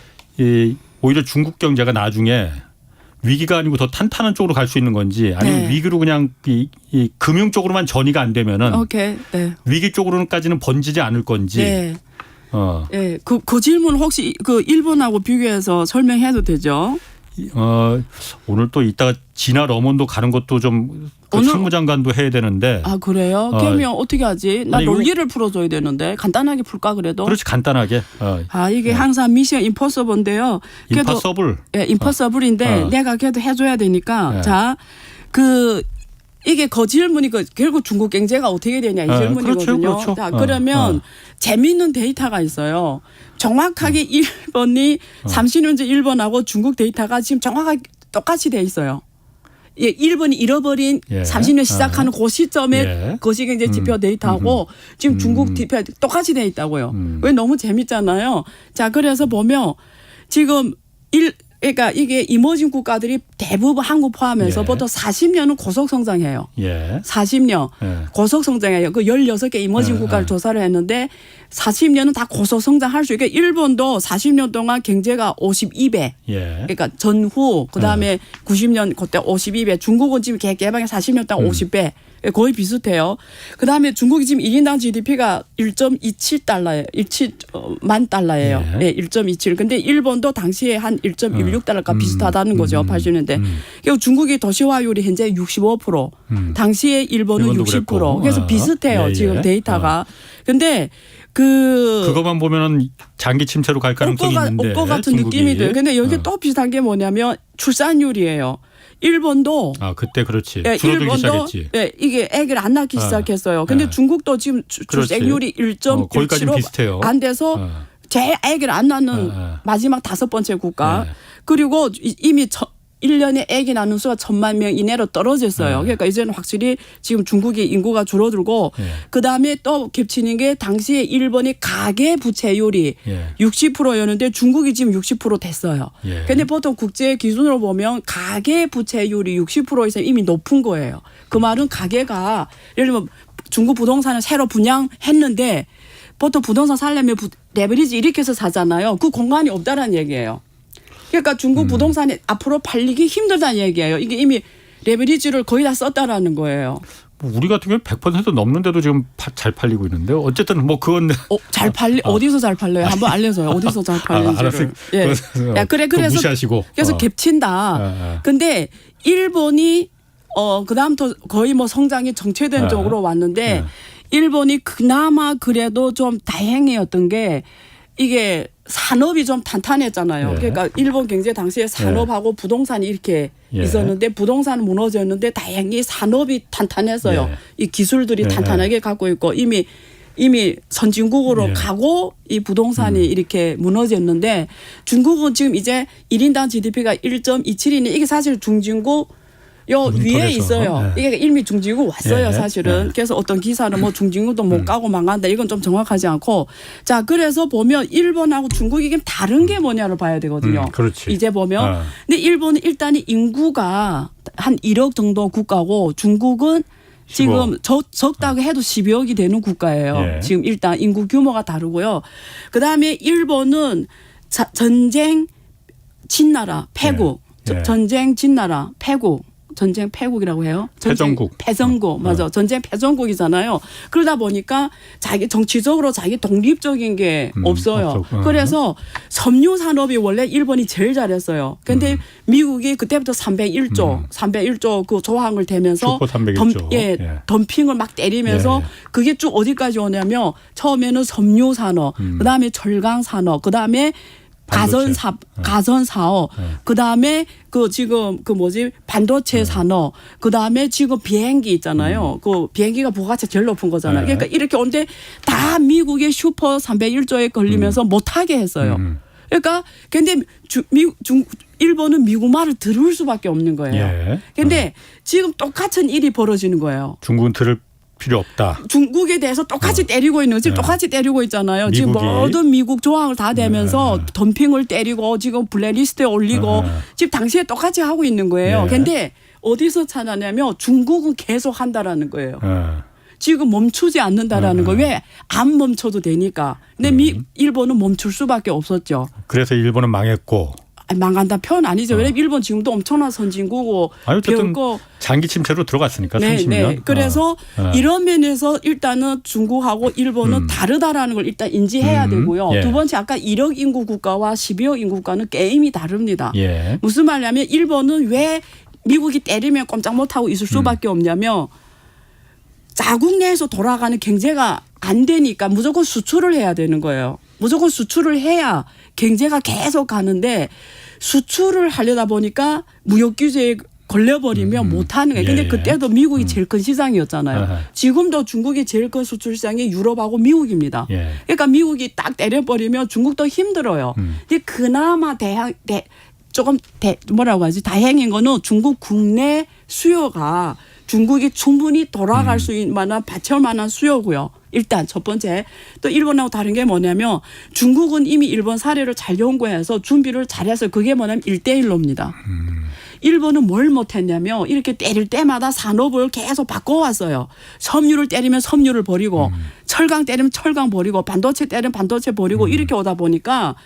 오히려 중국 경제가 나중에 위기가 아니고 더 탄탄한 쪽으로 갈 수 있는 건지 아니면 네. 위기로 그냥 이 금융 쪽으로만 전이가 안 되면은 오케이. 네. 위기 쪽으로는까지는 번지지 않을 건지. 네. 예. 그 질문 혹시 그 일본하고 비교해서 설명해도 되죠? 오늘 또 이따가 진화 러먼도 가는 것도 좀 오늘 상무장관도 해야 되는데. 아 그래요? 그러면 어떻게 하지? 나 아니, 이거- 논리를 풀어줘야 되는데 간단하게 풀까 그래도? 그렇지 간단하게. 아 이게 항상 미션 임퍼서블인데요. 그래도 임파서블. 예, 임퍼서블인데 내가 그래도 해줘야 되니까 자 이게 그 질문이 결국 중국 경제가 어떻게 되냐 이 질문이거든요. 그렇죠. 자, 그러면 재미있는 데이터가 있어요. 정확하게 일본이 30년 전 일본하고 중국 데이터가 지금 정확하게 똑같이 돼 있어요. 예, 일본이 잃어버린 30년 시작하는 그 시점에 거시경제 지표 데이터하고 지금 중국 지표 똑같이 돼 있다고요. 왜 너무 재밌잖아요. 자, 그래서 보면 지금 그러니까 이게 이머징 국가들이 대부분 한국 포함해서 보통 40년은 고속 성장해요. 40년 고속 성장해요. 그 16개 이머징 국가를 조사를 했는데 40년은 다 고속 성장할 수 있게 일본도 40년 동안 경제가 52배. 그러니까 전후 그다음에 90년 그때 52배. 중국은 지금 개방에 40년 동안 50배. 거의 비슷해요. 그다음에 중국이 지금 1인당 GDP가 1.27달러예요. 17만 달러예요. 네. 1.27. 근데 일본도 당시에 한 1.16달러가 비슷하다는 거죠. 80년대. 그리고 중국이 도시화율이 현재 65%. 당시에 일본은 60%. 그래서 비슷해요. 지금 데이터가. 근데 그거만 보면은 장기 침체로 갈 가능성이 있는데. 올 것 같은 중국이. 느낌이 들어요. 근데 여기 또 비슷한 게 뭐냐면 출산율이에요. 일본도 그때 그렇지. 예, 줄어들기 시작했지. 예, 이게 아기를 안 낳기 시작했어요. 근데 중국도 지금 출생률이 1.17로 비슷해요. 안 돼서 제일 아기를 안 낳는 마지막 5번째 국가. 그리고 이미 1년에 아기 낳는 수가 1,000만 명 이내로 떨어졌어요. 그러니까 이제는 확실히 지금 중국이 인구가 줄어들고 그다음에 또 겹치는 게 당시에 일본의 가계 부채율이 60%였는데 중국이 지금 60% 됐어요. 근데 보통 국제 기준으로 보면 가계 부채율이 60% 이상 이미 높은 거예요. 그 말은 가계가 예를 들면 중국 부동산을 새로 분양했는데 보통 부동산 살려면 레버리지 이렇게 해서 사잖아요. 그 공간이 없다라는 얘기예요. 그러니까 중국 부동산이 앞으로 팔리기 힘들다는 얘기예요. 이게 이미 레버리지를 거의 다 썼다라는 거예요. 우리 같은 경우는 100% 넘는데도 지금 잘 팔리고 있는데 어쨌든 뭐 그건 잘 어디서 잘 팔려요? 한번 알려줘요. 어디서 잘 팔리는지를. 예. 그래서 무시하시고. 그래서 겹친다. 근데 일본이 그다음부터 거의 뭐 성장이 정체된 쪽으로 왔는데 일본이 그나마 그래도 좀 다행이었던 게 이게 산업이 좀 탄탄했잖아요. 그러니까 일본 경제 당시에 산업하고 부동산이 이렇게 있었는데 부동산은 무너졌는데 다행히 산업이 탄탄했어요. 이 기술들이 탄탄하게 갖고 있고 이미 선진국으로 가고 이 부동산이 이렇게 무너졌는데 중국은 지금 이제 1인당 GDP가 1.27이니 이게 사실 중진국 위에 있어요. 이게 이미 중진국 왔어요, 사실은. 그래서 어떤 기사는 뭐 중진국도 못 가고 망한다. 이건 좀 정확하지 않고. 자, 그래서 보면 일본하고 중국이 이게 다른 게 뭐냐를 봐야 되거든요. 그렇지. 이제 보면. 근데 일본은 일단 인구가 한 1억 정도 국가고 중국은 지금 적다고 해도 12억이 되는 국가예요. 지금 일단 인구 규모가 다르고요. 그다음에 일본은 전쟁 진나라, 패국. 전쟁 진나라, 패국. 전쟁 패국이라고 해요. 패전국. 맞아. 전쟁 패전국이잖아요. 그러다 보니까 자기 정치적으로 자기 독립적인 게 없어요. 그래서 섬유 산업이 원래 일본이 제일 잘했어요. 근데 미국이 그때부터 301조 그 조항을 대면서 덤핑을 막 때리면서 그게 쭉 어디까지 오냐면 처음에는 섬유 산업, 그다음에 철강 산업, 그다음에 가전 사업, 그 다음에 지금 반도체 산업, 그 다음에 지금 비행기 있잖아요. 그 비행기가 부가가치 제일 높은 거잖아요. 그러니까 이렇게 오는데 다 미국의 슈퍼 301조에 걸리면서 못하게 했어요. 그러니까 근데 일본은 미국 말을 들을 수밖에 없는 거예요. 근데 지금 똑같은 일이 벌어지는 거예요. 중국은 들을 필요 없다. 중국에 대해서 똑같이 때리고 있는 지금 똑같이 때리고 있잖아요. 지금 모든 미국 조항을 다 대면서 덤핑을 때리고 지금 블랙리스트에 올리고 지금 당시에 똑같이 하고 있는 거예요. 그런데 어디서 찾아내면 중국은 계속 한다라는 거예요. 지금 멈추지 않는다라는 거. 왜? 안 멈춰도 되니까. 근데 일본은 멈출 수밖에 없었죠. 그래서 일본은 망했고. 망한다 표현 아니죠. 왜냐면 일본 지금도 엄청난 선진국이고 어쨌든 장기 침체로 들어갔으니까 30년. 그래서 이런 면에서 일단은 중국하고 일본은 다르다라는 걸 일단 인지해야 되고요. 두 번째 아까 1억 인구 국가와 12억 인구 국가는 게임이 다릅니다. 무슨 말이냐면 일본은 왜 미국이 때리면 꼼짝 못하고 있을 수밖에 없냐면 자국 내에서 돌아가는 경제가 안 되니까 무조건 수출을 해야 되는 거예요. 무조건 수출을 해야 경제가 계속 가는데 수출을 하려다 보니까 무역 규제에 걸려버리면 못하는 거예요. 근데 그때도 미국이 제일 큰 시장이었잖아요. 지금도 중국이 제일 큰 수출 시장이 유럽하고 미국입니다. 그러니까 미국이 딱 때려버리면 중국도 힘들어요. 근데 그나마 다행인 거는 중국 국내 수요가 중국이 충분히 돌아갈 수 있는 만한 받쳐올 만한 수요고요. 일단 첫 번째. 또 일본하고 다른 게 뭐냐면 중국은 이미 일본 사례를 잘 연구해서 준비를 잘해서 그게 뭐냐면 1대1로입니다. 일본은 뭘 못했냐면 이렇게 때릴 때마다 산업을 계속 바꿔왔어요. 섬유를 때리면 섬유를 버리고 철강 때리면 철강 버리고 반도체 때리면 반도체 버리고 이렇게 오다 보니까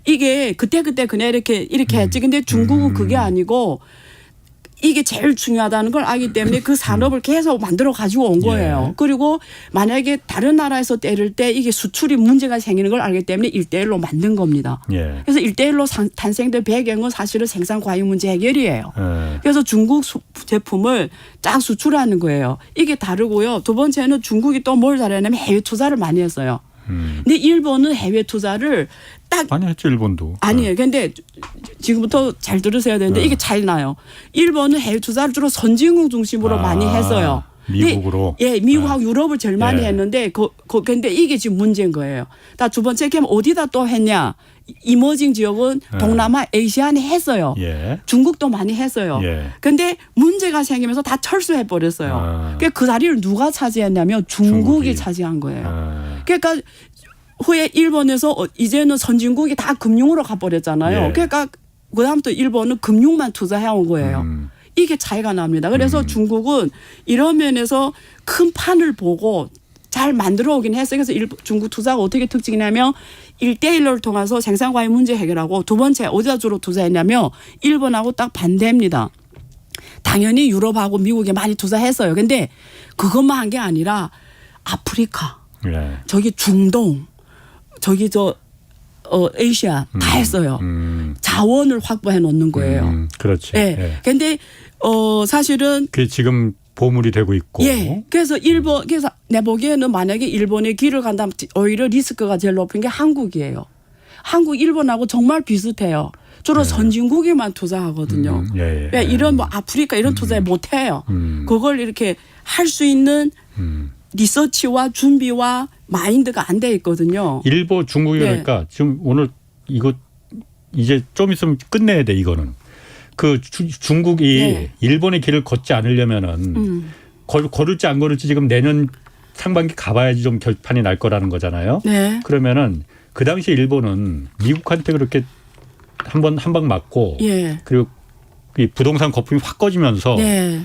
이게 그때 그냥 이렇게 했지. 근데 중국은 그게 아니고 이게 제일 중요하다는 걸 알기 때문에 그 산업을 계속 만들어 가지고 온 거예요. 예. 그리고 만약에 다른 나라에서 때릴 때 이게 수출이 문제가 생기는 걸 알기 때문에 1대1로 만든 겁니다. 예. 그래서 1대1로 탄생된 배경은 사실은 생산 과잉 문제 해결이에요. 예. 그래서 중국 제품을 쫙 수출하는 거예요. 이게 다르고요. 두 번째는 중국이 또 뭘 잘했냐면 해외 투자를 많이 했어요. 근데 일본은 해외 투자를 딱 많이 했죠 일본도. 아니에요. 근데 지금부터 잘 들으셔야 되는데 이게 차이 나요. 일본은 해외 투자를 주로 선진국 중심으로 많이 했어요. 미국으로. 예, 미국하고 유럽을 제일 많이 예. 했는데 근데 이게 지금 문제인 거예요. 다 두 번째 그럼 어디다 또 했냐? 이머징 지역은 동남아, 아시아에 했어요. 예. 중국도 많이 했어요. 예. 근데 문제가 생기면서 다 철수해 버렸어요. 그 자리를 누가 차지했냐면 중국이 차지한 거예요. 그러니까 후에 일본에서 이제는 선진국이 다 금융으로 가버렸잖아요. 예. 그러니까 그다음부터 일본은 금융만 투자해온 거예요. 이게 차이가 납니다. 그래서 중국은 이런 면에서 큰 판을 보고 잘 만들어 오긴 했어요. 그래서 중국 투자가 어떻게 특징이냐면 1대1을 통해서 생산과의 문제 해결하고 두 번째 어디다 주로 투자했냐면 일본하고 딱 반대입니다. 당연히 유럽하고 미국에 많이 투자했어요. 근데 그것만 한 게 아니라 아프리카, 예. 저기 중동, 저기 아시아 다 했어요. 자원을 확보해 놓는 거예요. 그렇지. 예. 예. 근데 사실은 그게 지금 보물이 되고 있고. 예. 그래서 그래서 내 보기에는 만약에 일본의 길을 간다면 오히려 리스크가 제일 높은 게 한국이에요. 한국, 일본하고 정말 비슷해요. 주로 선진국에만 투자하거든요. 예. 예. 이런 뭐 아프리카 이런 투자에 못 해요. 그걸 이렇게 할 수 있는 리서치와 준비와 마인드가 안 돼 있거든요. 일본, 중국이 네. 그러니까 지금 오늘 이거 이제 좀 있으면 끝내야 돼 이거는. 그 중국이 네. 일본의 길을 걷지 않으려면은 걸을지 안 걸을지 지금 내년 상반기 가봐야지 좀 결판이 날 거라는 거잖아요. 네. 그러면은 그 당시 일본은 미국한테 그렇게 한 방 맞고 예. 그리고 이 부동산 거품이 확 꺼지면서 네.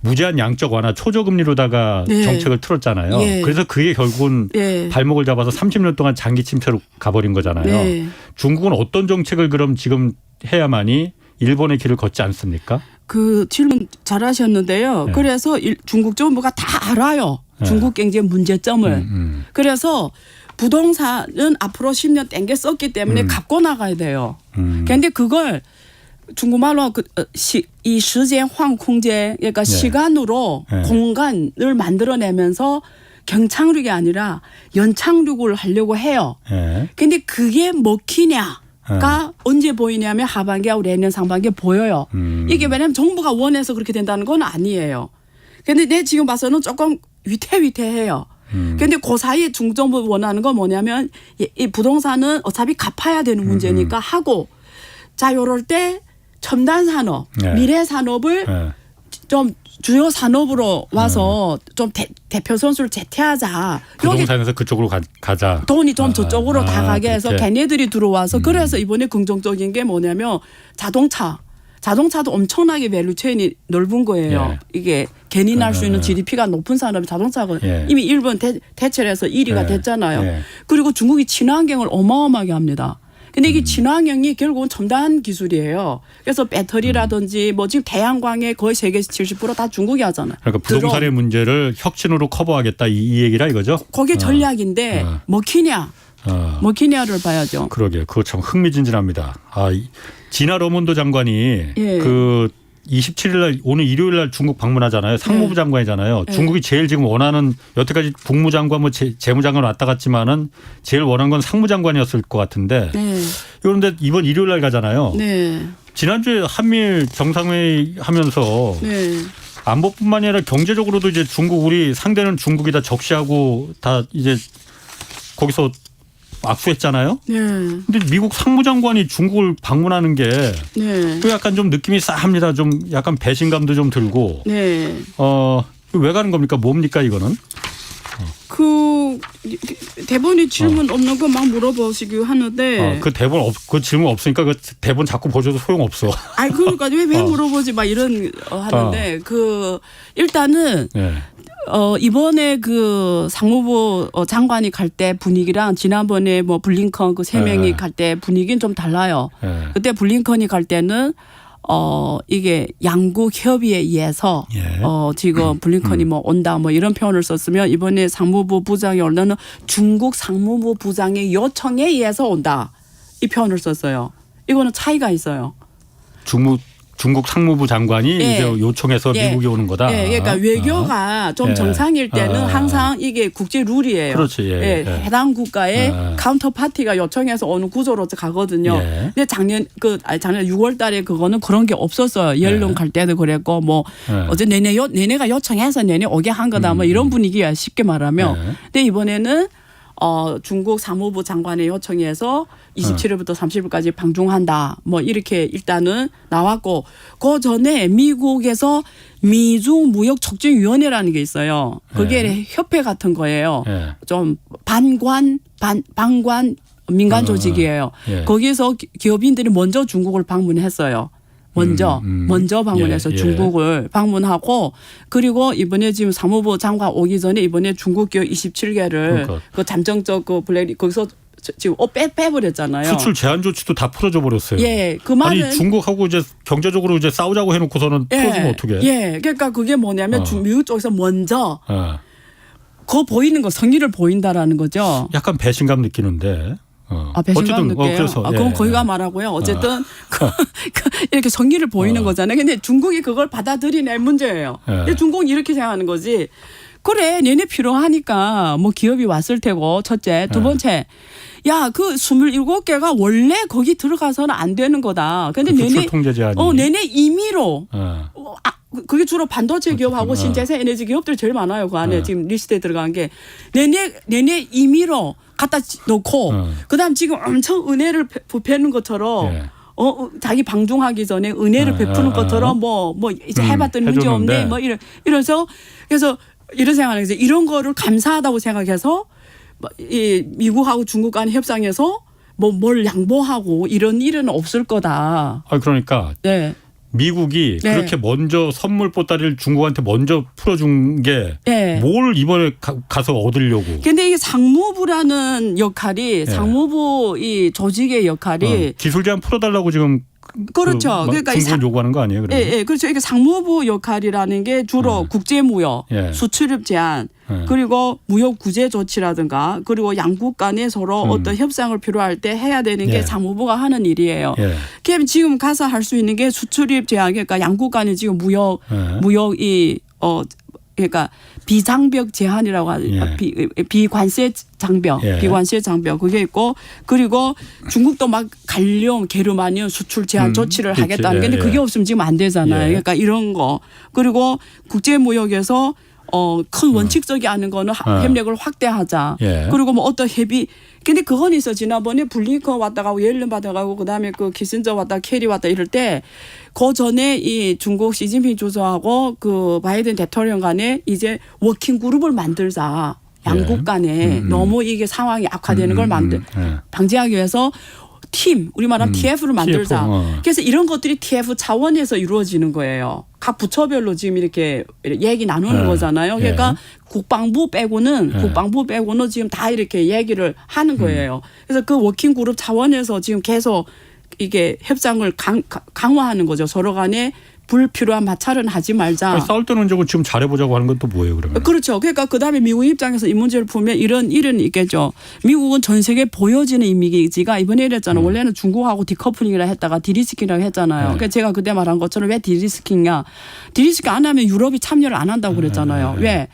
무제한 양적 완화 초저금리로다가 네. 정책을 틀었잖아요. 예. 그래서 그게 결국은 예. 발목을 잡아서 30년 동안 장기 침체로 가버린 거잖아요. 네. 중국은 어떤 정책을 그럼 지금 해야만이 일본의 길을 걷지 않습니까? 그 질문 잘하셨는데요. 네. 그래서 중국 정부가 다 알아요. 네. 중국 경제의 문제점을. 그래서 부동산은 앞으로 10년 땡겨 썼기 때문에 갖고 나가야 돼요. 그런데 그걸 중국말로 이 시간 황空间 그러니까 시간으로 네. 공간을 만들어내면서 경착륙이 아니라 연착륙을 하려고 해요. 예. 근데 그게 먹히냐가 언제 보이냐면 하반기하고 내년 상반기에 보여요. 이게 왜냐하면 정부가 원해서 그렇게 된다는 건 아니에요. 근데 내 지금 봐서는 조금 위태위태해요. 근데 그 사이에 중정부 원하는 건 뭐냐면 이 부동산은 어차피 갚아야 되는 문제니까 하고 자 요럴 때 첨단 산업, 네. 미래 산업을 예. 좀 주요 산업으로 와서 좀 대표 선수를 제태하자. 여기 부동산에서 그쪽으로 가자. 돈이 좀 저쪽으로 다 가게 해서 그렇게. 걔네들이 들어와서 그래서 이번에 긍정적인 게 뭐냐면 자동차도 엄청나게 밸류체인이 넓은 거예요. 예. 이게 견인할 수 있는 GDP가 높은 산업이 자동차가 예. 이미 일본 대체해서 1위가 예. 됐잖아요. 예. 그리고 중국이 친환경을 어마어마하게 합니다. 근데 이게 친환경이 결국은 첨단 기술이에요. 그래서 배터리라든지 뭐 지금 태양광의 거의 세계에서 70% 다 중국이 하잖아요. 그러니까 부동산의 문제를 혁신으로 커버하겠다 이 얘기라 이거죠? 그게 전략인데 먹히냐를 봐야죠. 그러게요. 그거 참 흥미진진합니다. 진화 러몬도 장관이 예. 그 27일 날 오늘 일요일 날 중국 방문하잖아요. 상무부 장관이잖아요. 중국이 제일 지금 원하는 여태까지 국무장관 뭐 재무장관 왔다 갔지만은 제일 원하는 건 상무장관이었을 것 같은데 네. 그런데 이번 일요일 날 가잖아요. 네. 지난주에 한미일 정상회의 하면서 네. 안보뿐만이 아니라 경제적으로도 이제 중국 우리 상대는 중국이다 적시하고 다 이제 거기서 악수했잖아요. 네. 근데 미국 상무장관이 중국을 방문하는 게 네. 또 약간 좀 느낌이 싸합니다. 좀 약간 배신감도 좀 들고. 네. 왜 가는 겁니까? 뭡니까 이거는? 그 대본에 질문 없는 거 막 물어보시고 하는데. 그 그 질문 없으니까 그 대본 자꾸 보셔도 소용 없어. 아니 그러니까 왜 물어보지 막 이런 하는데 그 일단은. 네. 이번에 그 상무부 장관이 갈 때 분위기랑 지난번에 뭐 블링컨 그 세 명이 갈 때 분위기는 좀 달라요. 네. 그때 블링컨이 갈 때는 이게 양국 협의에 의해서 예. 지금 블링컨이 뭐 온다 뭐 이런 표현을 썼으면 이번에 상무부 부장이 올라는 중국 상무부 부장의 요청에 의해서 온다 이 표현을 썼어요. 이거는 차이가 있어요. 중국 상무부 장관이 예. 이제 요청해서 예. 미국에 오는 거다. 예, 그러니까 외교가 좀 예. 정상일 때는 항상 이게 국제 룰이에요. 그렇지. 예. 예, 예. 해당 국가의 예. 카운터 파티가 요청해서 오는 구조로 가거든요. 예. 근데 작년 6월달에 그거는 그런 게 없었어요. 연령 예. 갈 때도 그랬고 뭐 예. 어제 내내가 요청해서 내내 오게 한 거다 뭐 이런 분위기야 쉽게 말하면. 예. 근데 이번에는 중국 사무부 장관의 요청에 의해서 27일부터 30일까지 방중한다. 뭐 이렇게 일단은 나왔고 그 전에 미국에서 미중 무역 촉진위원회라는 게 있어요. 그게 협회 같은 거예요. 예. 좀 방관 민간 조직이에요. 예. 거기에서 기업인들이 먼저 중국을 방문했어요. 먼저 방문해서 예. 중국을 방문하고 그리고 이번에 지금 사무부 장관 오기 전에 이번에 중국 기업 27개를 그러니까. 그 잠정적 그 블랙리 거기서 지금 빼버렸잖아요. 수출 제한 조치도 다 풀어줘 버렸어요. 예, 그 말은 아니 중국하고 이제 경제적으로 이제 싸우자고 해놓고서는 풀어주면 어떻게? 예, 그러니까 그게 뭐냐면 미국 쪽에서 먼저 그 보이는 거 성의를 보인다라는 거죠. 약간 배신감 느끼는데. 배신감 느껴요. 그래서 그건 예. 거기가 말하고요. 어쨌든 이렇게 성의를 보이는 거잖아요. 근데 중국이 그걸 받아들이는 문제예요. 근데 중국은 이렇게 생각하는 거지. 그래, 얘네 필요하니까 뭐 기업이 왔을 테고 첫째, 두 번째. 야, 그 27개가 원래 거기 들어가서는 안 되는 거다. 근데 수출 통제 제한이. 내내 임의로 그게 주로 반도체 기업하고 신재생 에너지 기업들이 제일 많아요. 그 안에 지금 리스트에 들어간 게 내내 임의로 갖다 놓고 그다음 지금 엄청 은혜를 베푸는 것처럼 예. 자기 방중하기 전에 은혜를 베푸는 것처럼 뭐 이제 해봤더니 문제 없네 뭐 이래서 그래서 이런 생각하는 거죠. 이런 거를 감사하다고 생각해서 이 미국하고 중국 간 협상에서 뭘 양보하고 이런 일은 없을 거다. 그러니까. 네. 미국이 네. 그렇게 먼저 선물 보따리를 중국한테 먼저 풀어준 게 뭘 이번에 가서 얻으려고. 근데 이게 상무부라는 역할이 상무부 이 조직의 역할이 기술 제한 풀어달라고 지금 그렇죠. 그러니까 중국은 요구하는 거 아니에요? 그러면? 예, 그렇죠. 이게 상무부 역할이라는 게 주로 국제무역, 수출입 제한, 그리고 무역 구제 조치라든가 그리고 양국 간에 서로 어떤 협상을 필요할 때 해야 되는 게 상무부가 하는 일이에요. 그럼 지금 가서 할 수 있는 게 수출입 제한, 그러니까 양국 간에 지금 무역이 그러니까 비장벽 제한이라고 하죠. 비관세 장벽, 비관세 장벽 그게 있고 그리고 중국도 막 갈륨, 게르마늄 수출 제한 조치를 하겠다는 게 근데 그게 없으면 지금 안 되잖아요. 그러니까 이런 거 그리고 국제 무역에서 큰 원칙적이 않은 거는 협력을 확대하자. 그리고 뭐 어떤 협의. 근데 그건 있어. 지난번에 블링컨 왔다 가고 옐런 받아 가고 그다음에 그 키신저 왔다 케리 왔다 이럴 때 그 전에 이 중국 시진핑 주석하고 그 바이든 대통령 간에 이제 워킹 그룹을 만들자. 양국 간에 너무 이게 상황이 악화되는 걸 방지하기 위해서 팀, 우리 말하면 TF를 만들자. TF, 그래서 이런 것들이 TF 차원에서 이루어지는 거예요. 각 부처별로 지금 이렇게 얘기 나누는 거잖아요. 그러니까 국방부 빼고는 지금 다 이렇게 얘기를 하는 거예요. 그래서 그 워킹 그룹 차원에서 지금 계속 이게 협상을 강화하는 거죠. 서로 간에 불필요한 마찰은 하지 말자. 싸울 때는 지금 잘해보자고 하는 건 또 뭐예요, 그러면? 그렇죠. 그러니까 그다음에 미국 입장에서 이 문제를 풀면 이런 일은 있겠죠. 미국은 전 세계에 보여지는 이미지가 이번에 이랬잖아요. 원래는 중국하고 디커플링이라 했다가 디리스킹이라고 했잖아요. 그러니까 제가 그때 말한 것처럼 왜 디리스킹이냐. 디리스킹 안 하면 유럽이 참여를 안 한다고 그랬잖아요. 왜?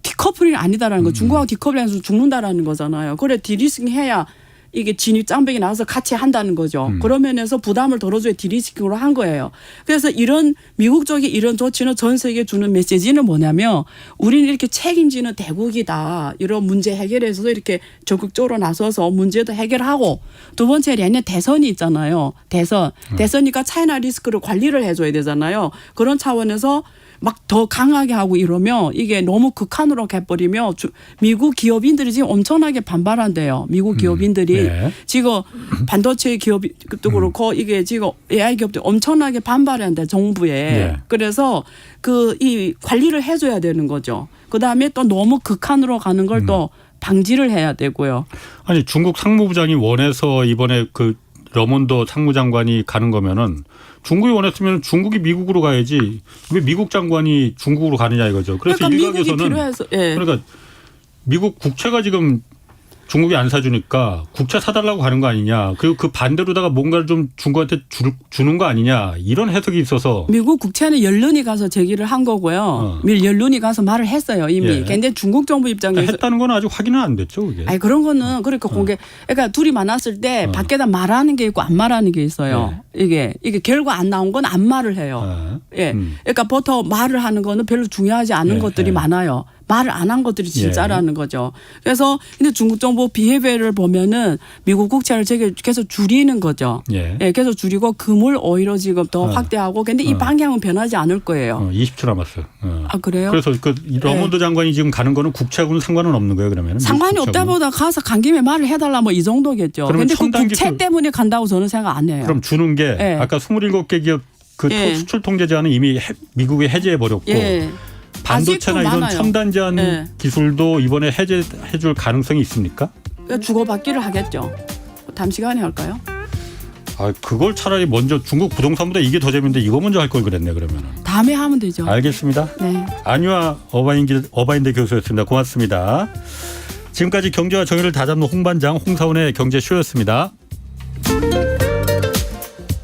디커플링이 아니다라는 거. 중국하고 디커플링해서 죽는다라는 거잖아요. 그래 디리스킹 해야 이게 진입 장벽이 나와서 같이 한다는 거죠. 그런 면에서 부담을 덜어줘야 디리스킹으로 한 거예요. 그래서 이런 미국 쪽의 이런 조치는 전 세계에 주는 메시지는 뭐냐면 우리는 이렇게 책임지는 대국이다. 이런 문제 해결에서도 이렇게 적극적으로 나서서 문제도 해결하고 두 번째 내년 대선이 있잖아요. 대선이니까 차이나 리스크를 관리를 해줘야 되잖아요. 그런 차원에서 막 더 강하게 하고 이러면 이게 너무 극한으로 가버리면 미국 기업인들이 지금 엄청나게 반발한대요. 미국 기업인들이 지금 반도체 기업도 그렇고 이게 지금 AI 기업들 엄청나게 반발한대 정부에. 그래서 이 관리를 해줘야 되는 거죠. 그다음에 또 너무 극한으로 가는 걸 또 방지를 해야 되고요. 아니 중국 상무부장이 원해서 이번에 그 러몬도 상무장관이 가는 거면은 중국이 원했으면 중국이 미국으로 가야지 왜 미국 장관이 중국으로 가느냐 이거죠. 그래서 그러니까 일각에서는 필요해서, 예. 그러니까 미국 국채가 지금 중국이 안 사주니까 국채 사달라고 가는 거 아니냐. 그리고 그 반대로다가 뭔가를 좀 중국한테 주는 거 아니냐. 이런 해석이 있어서. 미국 국채는 연론이 가서 제기를 한 거고요. 연론이 가서 말을 했어요 이미. 예. 근데 중국 정부 입장에서 했다는 건 아직 확인은 안 됐죠. 그게. 아니 그런 거는 그러니까 공개. 그러니까 둘이 만났을 때 밖에다 말하는 게 있고 안 말하는 게 있어요. 이게 결과 안 나온 건 안 말을 해요. 예. 그러니까 보통 말을 하는 거는 별로 중요하지 않은 것들이 많아요. 말을 안 한 것들이 진짜라는 거죠. 그래서 근데 중국 정부 비해배를 보면은 미국 국채를 계속 줄이는 거죠. 예. 예, 계속 줄이고 금을 오히려 지금 더 확대하고. 근데 이 방향은 변하지 않을 거예요. 20초 남았어요. 아 그래요? 그래서 그 러몬도 장관이 지금 가는 거는 국채하고는 상관은 없는 거예요, 그러면? 상관이 없다보다 가서 간 김에 말을 해달라 뭐 이 정도겠죠. 그런데 그 국채 때문에 간다고 저는 생각 안 해요. 그럼 주는 게 예. 아까 27개 기업 그 예. 수출 통제 제한은 이미 미국이 해제해 버렸고 예. 반도체나 아직도 이런 많아요. 첨단 제한 예. 기술도 이번에 해제해줄 가능성이 있습니까? 그러니까 주고받기를 하겠죠. 단시간에 할까요? 아, 그걸 차라리 먼저 중국 부동산보다 이게 더 재밌는데 이거 먼저 할 걸 그랬네 그러면은. 다음에 하면 되죠. 알겠습니다. 네. 안유아 어바인대 교수였습니다. 고맙습니다. 지금까지 경제와 정의를 다잡는 홍반장 홍사원의 경제쇼였습니다.